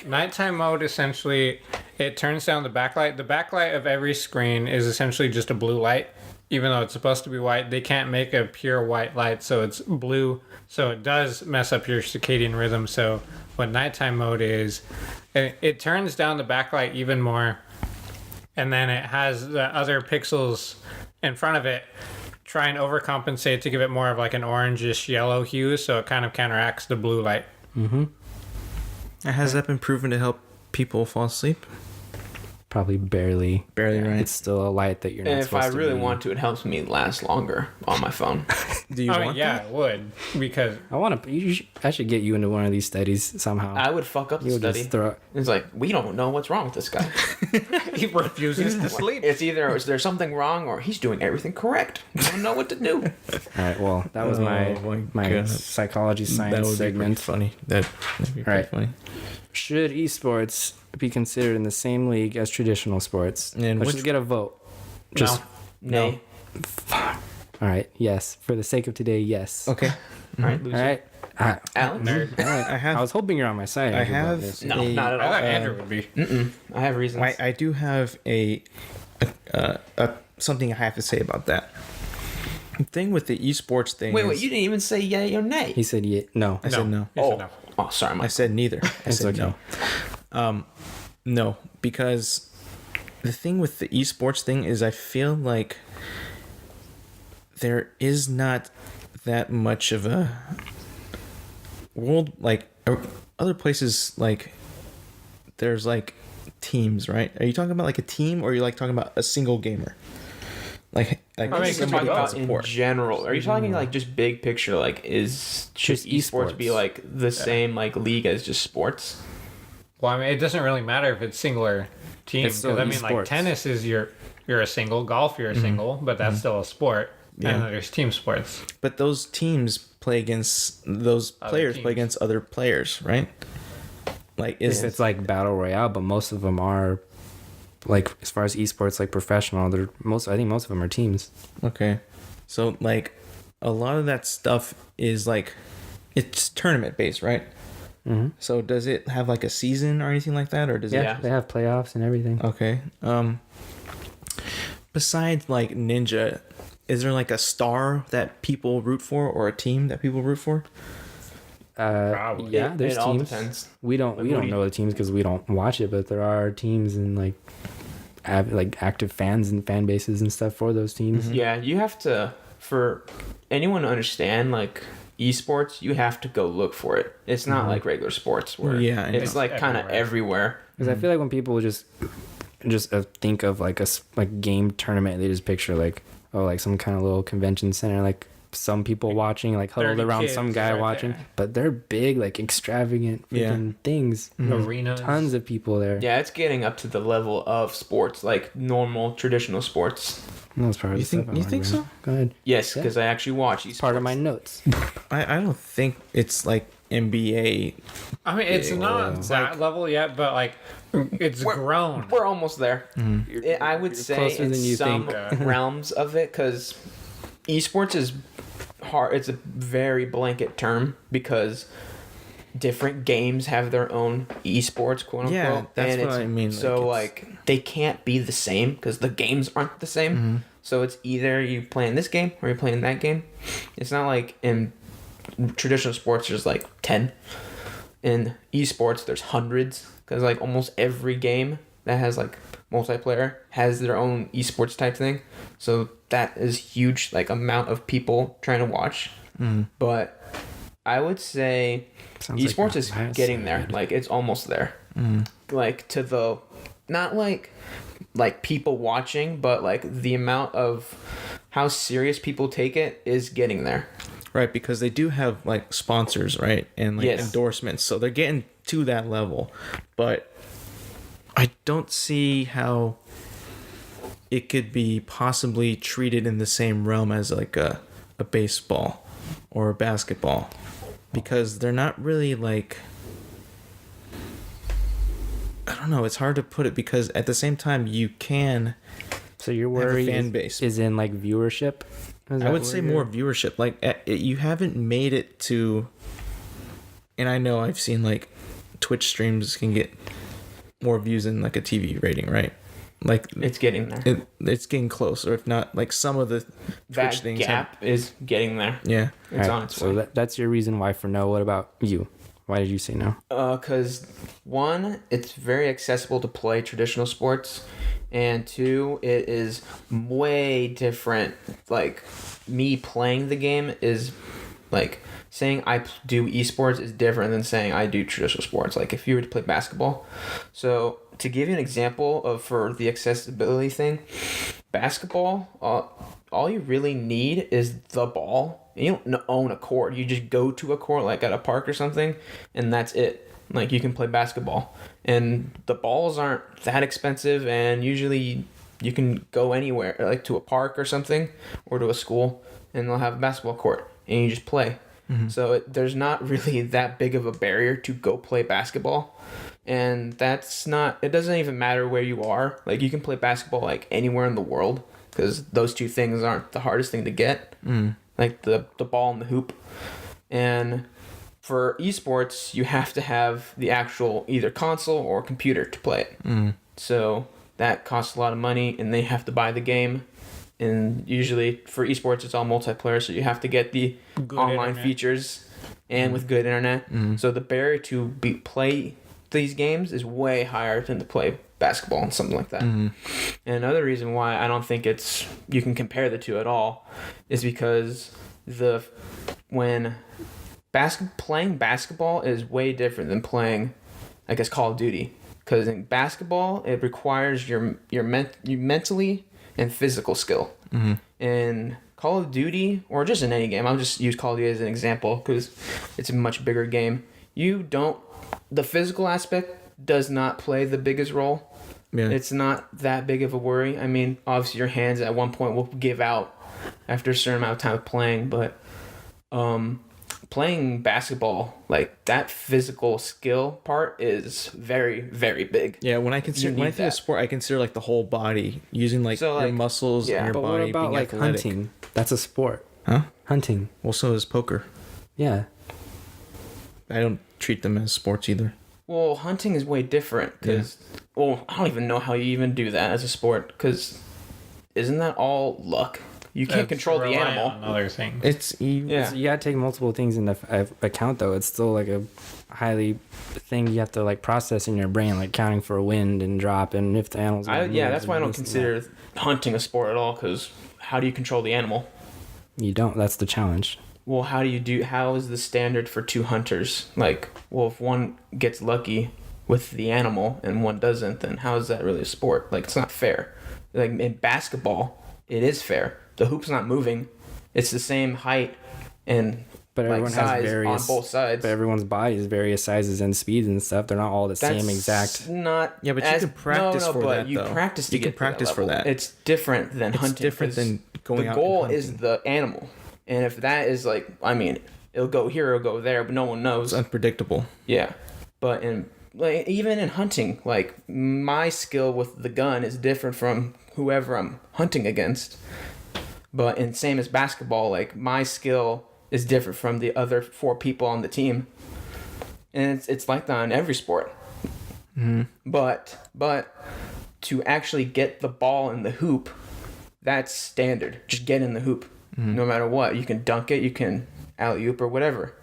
Nighttime mode essentially, it turns down the backlight. The backlight of every screen is essentially just a blue light. Even though it's supposed to be white, they can't make a pure white light, so it's blue. So it does mess up your circadian rhythm. So what nighttime mode is, it turns down the backlight even more, and then it has the other pixels in front of it try and overcompensate to give it more of like an orangish yellow hue, so it kind of counteracts the blue light. Has that been proven to help people fall asleep? Probably barely. Barely, right? It's still a light that you're not And if supposed I to really be- want to, it helps me last longer on my phone. Do you I mean, want yeah, that? it would, because I want to. I should get you into one of these studies somehow. I would fuck up the You'll study. just throw. It's like, we don't know what's wrong with this guy. he refuses to sleep. It's either is there something wrong or he's doing everything correct. We don't know what to do. All right. Well, that was Oh my my God. psychology That science would segment. be pretty funny. That'd be pretty Right. funny. Should esports be considered in the same league as traditional sports? And Let's which- just get a vote. Just Nay. all right. Yes. For the sake of today, yes. Okay. All right, loser. All right. Alex? Nerd. I have. I was hoping you're on my side. I Andrew, about have this. No, a- not at I all. thought Andrew would be. I have reasons. I do have a something I have to say about that. The thing with the esports thing. Wait, is- you didn't even say yay or nay. He said yeah. No. I said no. He said Oh, no. oh, sorry, I Mike. said neither. I It's said okay. no. No, because the thing with the esports thing is I feel like there is not that much of a world like other places like there's like teams, right? Are you talking about like a team or are you like talking about a single gamer? Like I mean, you're talking about in general. Are you talking like just big picture? Like, should esports be like the same like league as just sports? Well, I mean, it doesn't really matter if it's singular team. It's still Because I mean, like esports. tennis is you're a single, golf you're a single, but that's still a sport. Yeah. And there's team sports. But those teams play against those Other players teams. play against other players, right? Like It's like battle royale, but most of them are like, as far as esports, like professional. I think most of them are teams. okay. So like a lot of that stuff is like it's tournament based, right? Mm-hmm. So does it have like a season or anything like that, or does Yeah, it? they have playoffs and everything. Okay. Besides like Ninja, is there like a star that people root for or a team that people root for? Probably. Yeah, there's it all teams. depends. We don't know the teams because we don't watch it, but there are teams and like active fans and fan bases and stuff for those teams. Yeah, you have to, for anyone to understand like esports, you have to go look for it. It's not like regular sports where Yeah, I know. it's like kind of everywhere. Because I feel like when people just think of like like game tournament, they just picture like some kind of little convention center, like some people watching, like huddled 30 around kids some guy right watching. there. But they're big, like extravagant freaking things. Arenas. Tons of people there. Yeah, it's getting up to the level of sports, like normal traditional sports. That's part of You the stuff think- I you wanna think bring so? up. Go ahead. Yes, Yeah. because I actually watch esports. Part of my notes. I don't think it's like NBA. I mean, it's not It's that like- level yet, but like it's grown. We're almost there. I would say closer in than you some think. realms of it, because esports is hard. It's a very blanket term because different games have their own esports, quote unquote. Yeah, that's and what I mean, So like, like they can't be the same because the games aren't the same. So it's either you playing this game or you're playing that game. It's not like in traditional sports there's like 10. In esports there's hundreds because like almost every game that has like multiplayer has their own esports type thing. So that is huge, like amount of people trying to watch. But I would say Sounds like esports my is last getting there. slide. Like it's almost there. Like to the, not like people watching, but like the amount of how serious people take it is getting there. Right, because they do have like sponsors, right? And like Yes. endorsements. So they're getting to that level. But I don't see how it could be possibly treated in the same realm as like a baseball or a basketball. Because they're not really like, I don't know, it's hard to put it because at the same time you can So your have a worry fan is, base. is in like viewership? Is I that would where say you're- more viewership. Like you haven't made it to, and I know I've seen like Twitch streams can get more views than like a TV rating, right? Like It's getting there. it's getting close, or if not, like some of the That Twitch things. gap is getting there. Yeah, It's Alright, on its so way. that's your reason why for no. What about you? Why did you say no? Because one, it's very accessible to play traditional sports, and two, it is way different. Like me playing the game is like saying I do esports is different than saying I do traditional sports. Like if you were to play basketball, so to give you an example of for the accessibility thing, basketball, all you really need is the ball. You don't own a court. You just go to a court like at a park or something, and that's it. Like you can play basketball, and the balls aren't that expensive, and usually you can go anywhere, like to a park or something, or to a school, and they'll have a basketball court, and you just play. So there's not really that big of a barrier to go play basketball. And that's not, it doesn't even matter where you are. Like you can play basketball like anywhere in the world because those two things aren't the hardest thing to get. Like the ball and the hoop. And for esports, you have to have the actual either console or computer to play it. So that costs a lot of money and they have to buy the game. And usually for esports, it's all multiplayer. So you have to get the Good online internet. features and with good internet. So the barrier to play these games is way higher than to play basketball and something like that. And another reason why I don't think you can compare the two at all is because playing basketball is way different than playing, I guess, Call of Duty. Because in basketball, it requires your mentally and physical skill. In Call of Duty, or just in any game, I'll just use Call of Duty as an example because it's a much bigger game. The physical aspect does not play the biggest role. Yeah. It's not that big of a worry. I mean, obviously your hands at one point will give out after a certain amount of time of playing, but playing basketball, like that physical skill part is very, very big. Yeah, when I think of sport, I consider like the whole body, using like your muscles and your But body. what about being like athletic. hunting? That's a sport. Huh? Hunting. Well, so is poker. Yeah. I don't treat them as sports either. Well, hunting is way different because, I don't even know how you even do that as a sport because isn't that all luck? You can't control the animal. Another thing. You gotta take multiple things into account though. It's still like a highly thing you have to like process in your brain, like counting for wind and drop and if the animal's gonna move That's why I and don't this and consider hunting a sport at all because how do you control the animal? that. You don't. That's the challenge. Well, how is the standard for two hunters? Like, well, if one gets lucky with the animal and one doesn't, then how is that really a sport? Like, it's not fair. Like, in basketball, it is fair. The hoop's not moving. It's the same height and But everyone size has various on both sides. But everyone's body is various sizes and speeds and stuff. They're not all the same exact. Not Yeah, but you can practice for that, you though. practice to You can get to practice that for level. that. It's different than hunting. It's different 'cause than going out The goal and is hunting. the animal, and if that is like, I mean, it'll go here, it'll go there, but no one knows. It's unpredictable. Yeah, but even in hunting, like my skill with the gun is different from whoever I'm hunting against. But same as basketball, like my skill is different from the other 4 people on the team, and it's like that in every sport. But to actually get the ball in the hoop, that's standard. Just get in the hoop, no matter what. You can dunk it, you can alley-oop or whatever.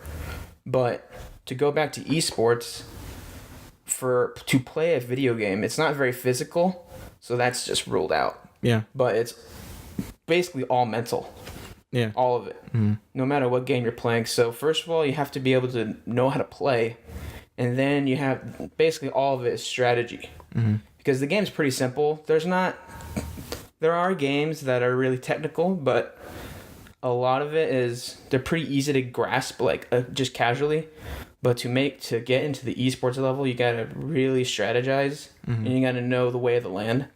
But to go back to esports, to play a video game, it's not very physical, so that's just ruled out. Yeah. But it's basically all mental. Yeah. All of it. No matter what game you're playing. So first of all, you have to be able to know how to play. And then you have basically all of it is strategy. Because the game's pretty simple. There are games that are really technical, but a lot of it they're pretty easy to grasp, like just casually. But to get into the esports level, you gotta really strategize, and you gotta know the lay of the land.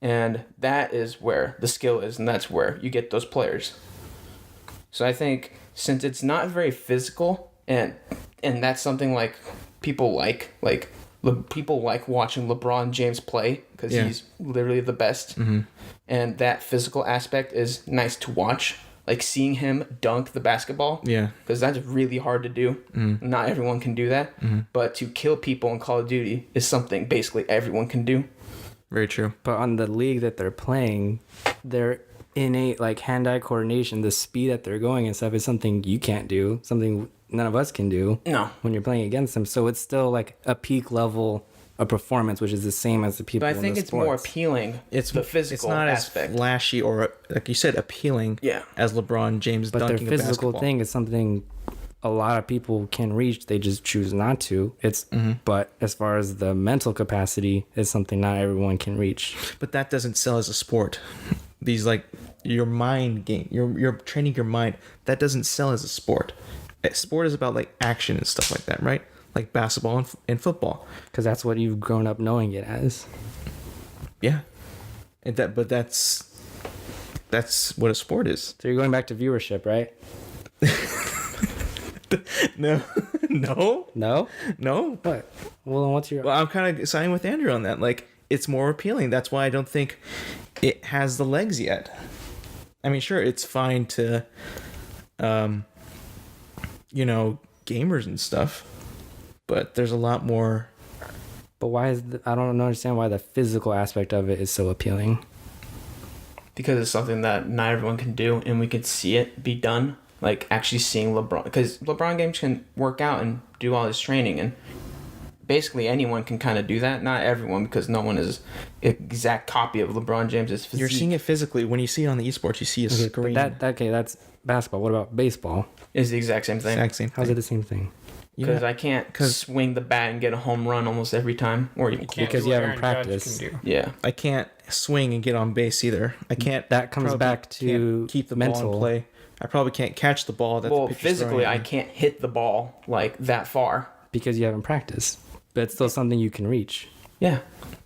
And that is where the skill is, and that's where you get those players. So I think since it's not very physical, and that's something like people like people like watching LeBron James play because he's literally the best, and that physical aspect is nice to watch. Like seeing him dunk the basketball, because that's really hard to do. Not everyone can do that, but to kill people in Call of Duty is something basically everyone can do. Very true. But on the league that they're playing, their innate like hand-eye coordination, the speed that they're going and stuff is something you can't do, something none of us can do. No. When you're playing against them, so it's still like a peak level of performance, which is the same as the people. But I think it's more appealing. It's the physical It's not aspect. as flashy or, like you said, appealing. As LeBron James but dunking their a physical basketball. thing is something a lot of people can reach. They just choose not to. But as far as the mental capacity, it's something not everyone can reach. But that doesn't sell as a sport. These like your mind game, you're training your mind. That doesn't sell as a sport. Sport is about like action and stuff like that, right? Like basketball and football. Because that's what you've grown up knowing it as. Yeah, but that's what a sport is. So you're going back to viewership, right? No. No? What? Well, then what's your... Well, I'm kind of siding with Andrew on that. Like, it's more appealing. That's why I don't think it has the legs yet. I mean, sure, it's fine to, gamers and stuff, but there's a lot more. But why I don't understand why the physical aspect of it is so appealing. Because it's something that not everyone can do, and we can see it be done. Like actually seeing LeBron, because LeBron James can work out and do all his training, and basically anyone can kind of do that. Not everyone, because no one is an exact copy of LeBron James's physique. You're seeing it physically. When you see it on the esports, you see a Okay, screen. but that's basketball. What about baseball? Is the exact same thing. Exact same How's thing. it the same thing? Because I can't swing the bat and get a home run almost every time. Or You can't Because do you what haven't Aaron Judge practiced. can do. yeah. I can't swing and get on base either. I can't. That comes probably back to can't keep the mental. ball in play. I probably can't catch the ball. That Well, the pitcher's physically, throwing I at me. can't hit the ball like that far. Because you haven't practiced. But it's still something you can reach Yeah,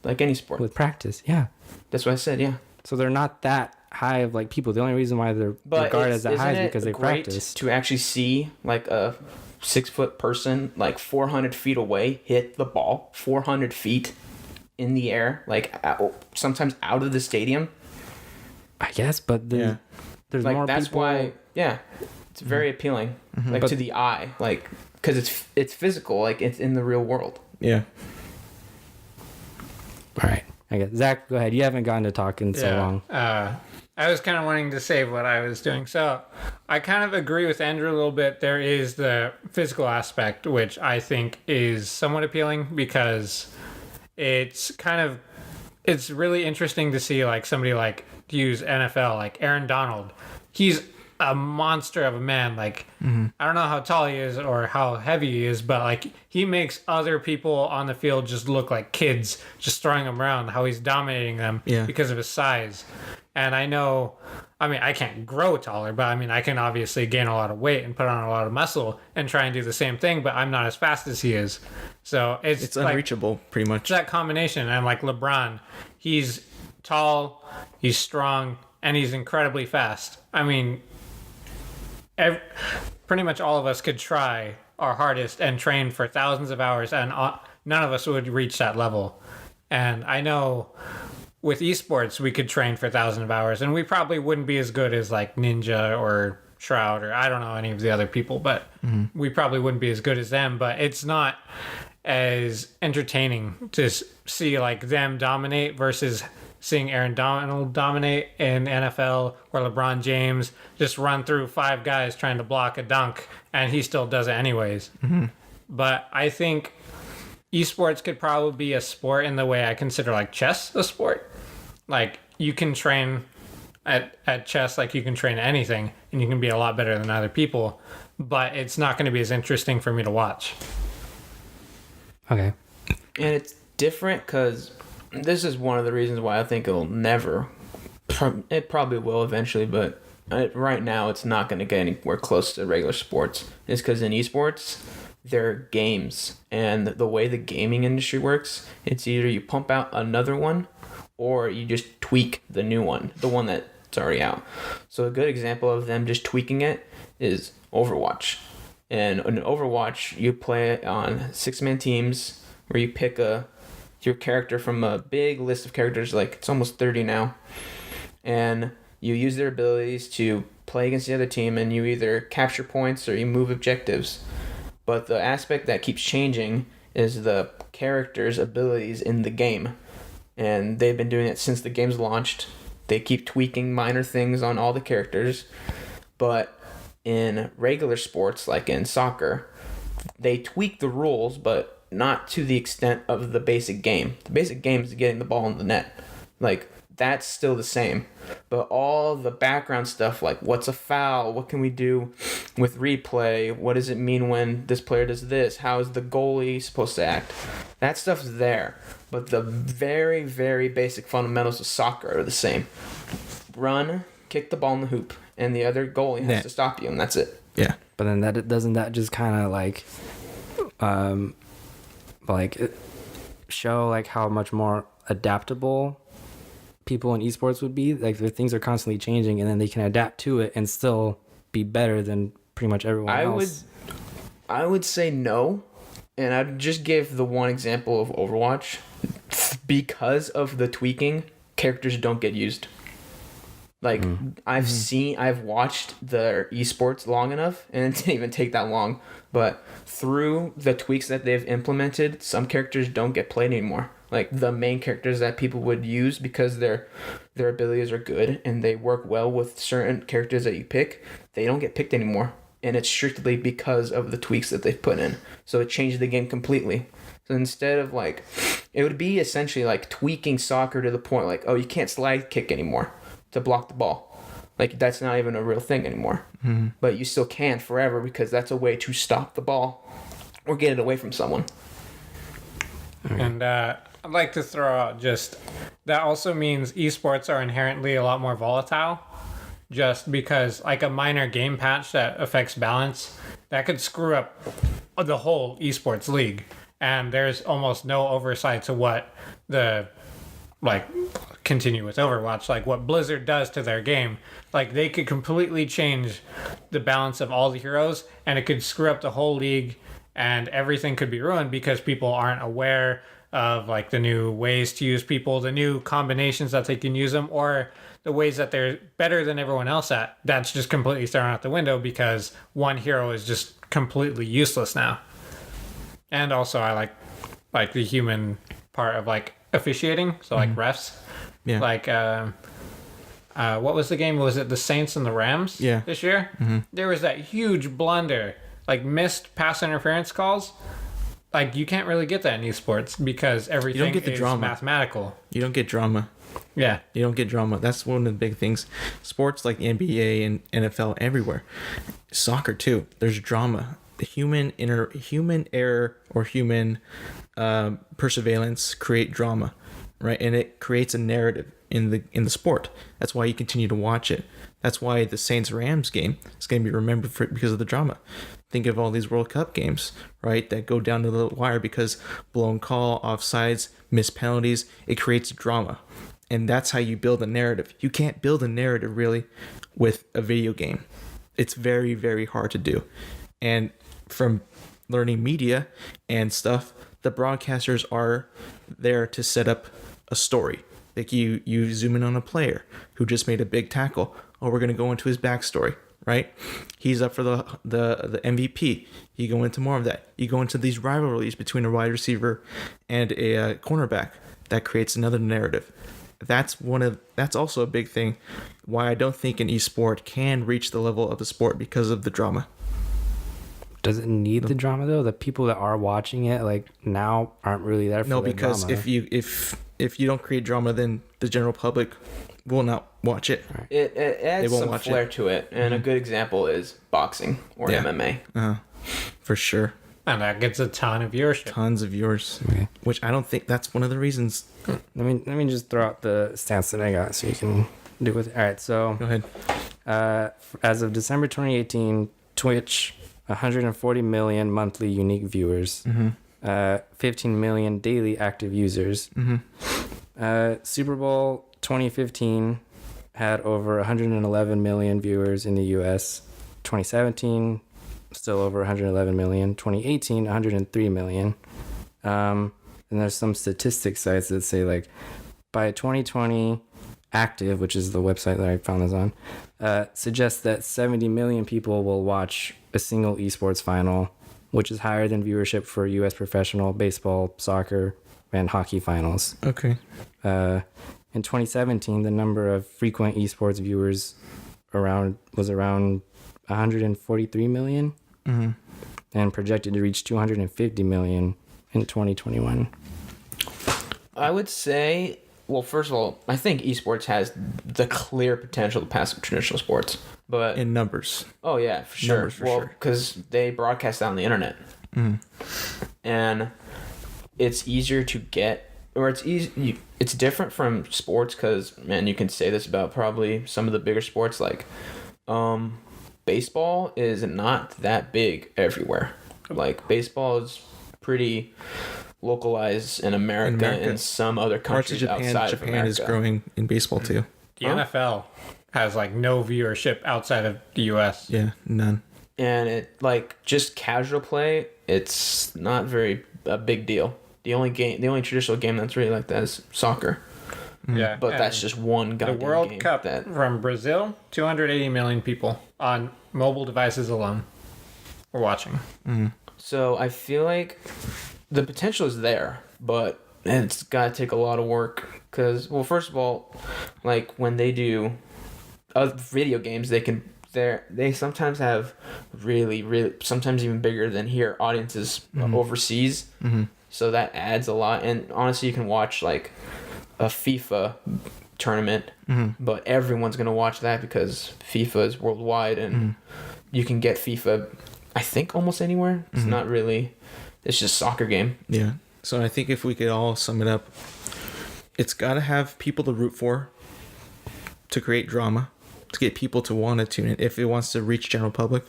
like any sport. with practice. Yeah. That's what I said. Yeah. So they're not that high of like people. The only reason why they're But regarded as that high isn't is it because they great practice. to actually see like a 6-foot person like 400 feet away hit the ball 400 feet in the air, like sometimes out of the stadium. I guess, but Yeah. there's Like more that's people. why, yeah, it's very appealing, like But- to the eye, like because it's physical, like it's in the real world. Yeah. All right. I guess Zach, go ahead. You haven't gotten to talk in so long. I was kind of wanting to say what I was doing. So I kind of agree with Andrew a little bit. There is the physical aspect, which I think is somewhat appealing because it's really interesting to see like somebody like to use NFL, like Aaron Donald. He's a monster of a man. Like, I don't know how tall he is or how heavy he is, but like he makes other people on the field just look like kids, just throwing them around, how he's dominating them because of his size. And I know, I mean, I can't grow taller, but I mean, I can obviously gain a lot of weight and put on a lot of muscle and try and do the same thing, but I'm not as fast as he is. So it's like, unreachable, pretty much. it's that combination. And like LeBron, he's tall, he's strong, and he's incredibly fast. I mean, pretty much all of us could try our hardest and train for thousands of hours, and none of us would reach that level. And I know with esports, we could train for thousands of hours, and we probably wouldn't be as good as like Ninja or Shroud or I don't know any of the other people, but we probably wouldn't be as good as them. But it's not as entertaining to see like them dominate versus seeing Aaron Donald dominate in NFL or LeBron James just run through 5 guys trying to block a dunk and he still does it anyways. But I think esports could probably be a sport in the way I consider like chess a sport. Like you can train at chess like you can train anything and you can be a lot better than other people, but it's not going to be as interesting for me to watch. Okay. And it's different because this is one of the reasons why I think it'll never. It probably will eventually, but right now it's not going to get anywhere close to regular sports. It's because in esports, they're games, and the way the gaming industry works, it's either you pump out another one, or you just tweak the new one, the one that's already out. So a good example of them just tweaking it is Overwatch. And in Overwatch, you play it on 6-man teams where you pick your character from a big list of characters, like it's almost 30 now. And you use their abilities to play against the other team, and you either capture points or you move objectives. But the aspect that keeps changing is the characters' abilities in the game. And they've been doing it since the game's launched. They keep tweaking minor things on all the characters. But in regular sports, like in soccer, they tweak the rules, but not to the extent of the basic game. The basic game is getting the ball in the net. Like, that's still the same. But all the background stuff, like what's a foul, what can we do with replay, what does it mean when this player does this, how is the goalie supposed to act, that stuff's there. But the very, very basic fundamentals of soccer are the same. Run, kick the ball in the hoop, and the other goalie has to stop you, and that's it. Yeah. But then doesn't that just kind of show like how much more adaptable people in esports would be? Like the things are constantly changing, and then they can adapt to it and still be better than pretty much everyone else. I would say no, and I'd just give the one example of Overwatch. Because of the tweaking, characters don't get used. Like, I've watched the esports long enough, and it didn't even take that long, but through the tweaks that they've implemented, some characters don't get played anymore. Like, the main characters that people would use because their abilities are good and they work well with certain characters that you pick, they don't get picked anymore. And it's strictly because of the tweaks that they've put in. So it changed the game completely. So instead of like, it would be essentially like tweaking soccer to the point like, oh, you can't slide kick anymore to block the ball. Like that's not even a real thing anymore. Mm-hmm. But you still can forever because that's a way to stop the ball or get it away from someone. And I'd like to throw out just that also means esports are inherently a lot more volatile. Just because like a minor game patch that affects balance that could screw up the whole esports league, and there's almost no oversight to what the like continue with Overwatch, like what Blizzard does to their game. Like they could completely change the balance of all the heroes and it could screw up the whole league and everything could be ruined because people aren't aware of like the new ways to use people, the new combinations that they can use them, or the ways that they're better than everyone else at. That's just completely thrown out the window because one hero is just completely useless now. And also I like the human part of like officiating, so like refs. Yeah. Like what was the game? Was it the Saints and the Rams? Yeah. This year? Mm-hmm. There was that huge blunder, like missed pass interference calls. Like you can't really get that in esports because everything get the is drama. mathematical. You don't get drama. Yeah. You don't get drama. That's one of the big things. Sports like NBA and NFL everywhere. Soccer too. There's drama. The human error or human perseverance create drama, right? And it creates a narrative in the sport. That's why you continue to watch it. That's why the Saints Rams game is going to be remembered because of the drama. Think of all these World Cup games, right, that go down to the wire because blown call, offsides, missed penalties. It creates drama. And that's how you build a narrative. You can't build a narrative really with a video game. It's very, very hard to do. And from learning media and stuff, the broadcasters are there to set up a story. Like you zoom in on a player who just made a big tackle. Oh, we're going to go into his backstory, right? He's up for the MVP. You go into more of that. You go into these rivalries between a wide receiver and a cornerback. That creates another narrative. That's also a big thing why I don't think an esport can reach the level of a sport because of the drama. Does it need the drama though? The people that are watching it like now aren't really there for No, the because drama. if you don't create drama, then the general public will not watch it. Right. It adds won't some watch flair it. to it, and a good example is boxing or Yeah. MMA. For sure. And that gets a ton of viewership. Tons of viewers. Okay. Which I don't think that's one of the reasons. Let me just throw out the stats that I got so you can do with it. All right, so Go ahead. as of December 2018, Twitch 140 million monthly unique viewers, 15 million daily active users. Super Bowl 2015 had over 111 million viewers in the US. 2017, still over 111 million. 2018, 103 million. And there's some statistics sites that say like by 2020, Active, which is the website that I found this on, suggests that 70 million people will watch a single esports final, which is higher than viewership for U.S. professional baseball, soccer, and hockey finals. Okay. In 2017, the number of frequent esports viewers was around 143 million, and projected to reach 250 million in 2021. I would say, well, first of all, I think esports has the clear potential to pass traditional sports. But In numbers. oh yeah, for sure. Numbers for well, sure. because they broadcast that on the internet, and it's easier to get, or it's easy. It's different from sports because, man, you can say this about probably some of the bigger sports like, baseball is not that big everywhere. Like baseball is pretty localized in America, and some other Parts of countries outside of Japan America. is growing in baseball too. The NFL has like no viewership outside of the US. Yeah, none. And it like just casual play, it's not a big deal. The only traditional game that's really like that is soccer. Yeah. But and that's just one the goddamn World game Cup that from Brazil, 280 million people on mobile devices alone were watching. So I feel like the potential is there, but it's got to take a lot of work. Because, well, first of all, like when they do video games, they sometimes have really, really, sometimes even bigger than here audiences overseas. So that adds a lot. And honestly, you can watch like a FIFA tournament, but everyone's going to watch that because FIFA is worldwide and you can get FIFA, I think, almost anywhere. It's not really, it's just a soccer game. Yeah. So I think if we could all sum it up, it's got to have people to root for, to create drama, to get people to want to tune in if it wants to reach general public,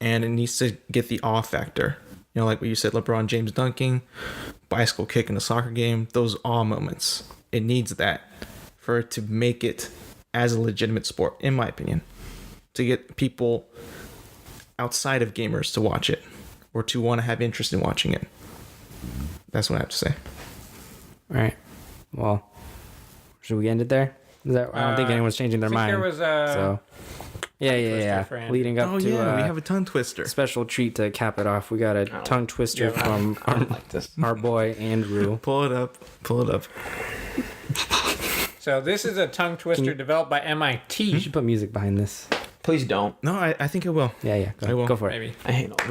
and it needs to get the awe factor. You know, like what you said, LeBron James dunking, bicycle kick in a soccer game, those awe moments. It needs that for it to make it as a legitimate sport, in my opinion, to get people outside of gamers to watch it or to want to have interest in watching it. That's what I have to say. All right. Well, should we end it there? I don't think anyone's changing their mind. There was so yeah. for Andy. Leading up to we have a tongue twister. special treat to cap it off. We got a tongue twister from I don't like this. our boy Andrew. Pull it up. So this is a tongue twister developed by You MIT. should put music behind this. Please don't. No, I think it will. Yeah. I will. Go for it. Maybe. I hate all.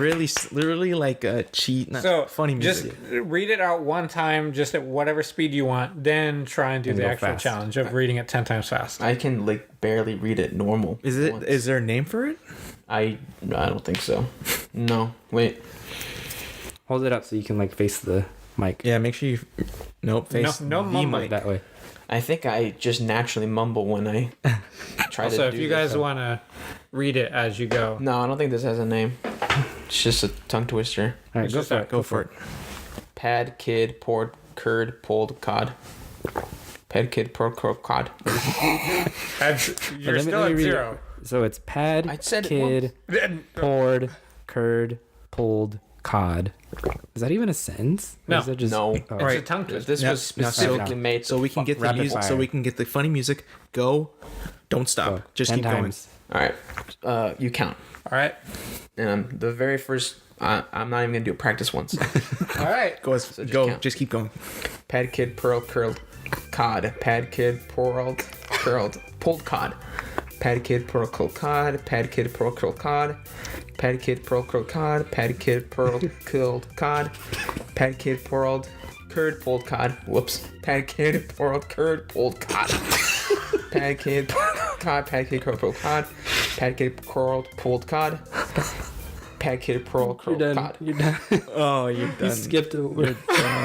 Literally like a cheat. Not So funny music. Just read it out one time, just at whatever speed you want. Then try and do And the go actual fast. challenge of reading it 10 times fast. I can like barely read it normal. Is there a name for it? I don't think so. No. Wait. Hold it up so you can like face the mic. Yeah, make sure you. Nope, face No the mumbling. mic. That way. I think I just naturally mumble when I try to do So if you guys this. want to read it as you go. No, I don't think this has a name. It's just a tongue twister. All right, It's go just for a- it. Go for it. Pad, kid, poured, curd, pulled, cod. Pad, kid, poured, cod. You're let me still at read it. 0. So it's pad, I said it kid, Then- poured, curd, pulled, cod. Is that even a sentence? Or No. is that just, No. Oh. It's a Right. tongue twister. This Now- was now, so- specifically made So we can get the rapid music. So fire. we can get the funny music. Go. Don't stop. Go. Just 10 keep going. times. All right. You count. All right. And the very first. I'm not even gonna do a practice once. All right. Go. just Go. count. Just keep going. Pad, kid, pearl, curled, cod. Pad, kid, pearled, curled, pulled, cod. Pad, kid, pearl, curled, cod. Pad, kid, pearl, curled, cod. Pad, kid, pearl, curled, cod. Pad, kid, pearl, curled, cod. Pad, kid, pearled, curd, pulled, cod. Whoops. Pad, kid, pearled, curd, pulled, cod. Pad, kid, cod. Pad, kid, curled, pulled, cod. Pad, kid, curled, pulled, cod. Pad, kid, pearl, curled, cod. You're done. Oh, you're You done. skipped a word.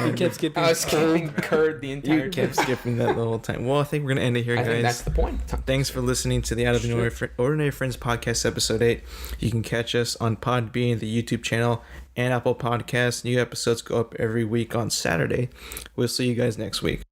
You kept skipping. I was skipping curd the entire You time. kept skipping that the whole time. Well, I think we're gonna end it here, I think guys. that's the point. Thanks for listening to the Out of the Ordinary Friends podcast, episode 8. You can catch us on Podbean, the YouTube channel, and Apple Podcasts. New episodes go up every week on Saturday. We'll see you guys next week.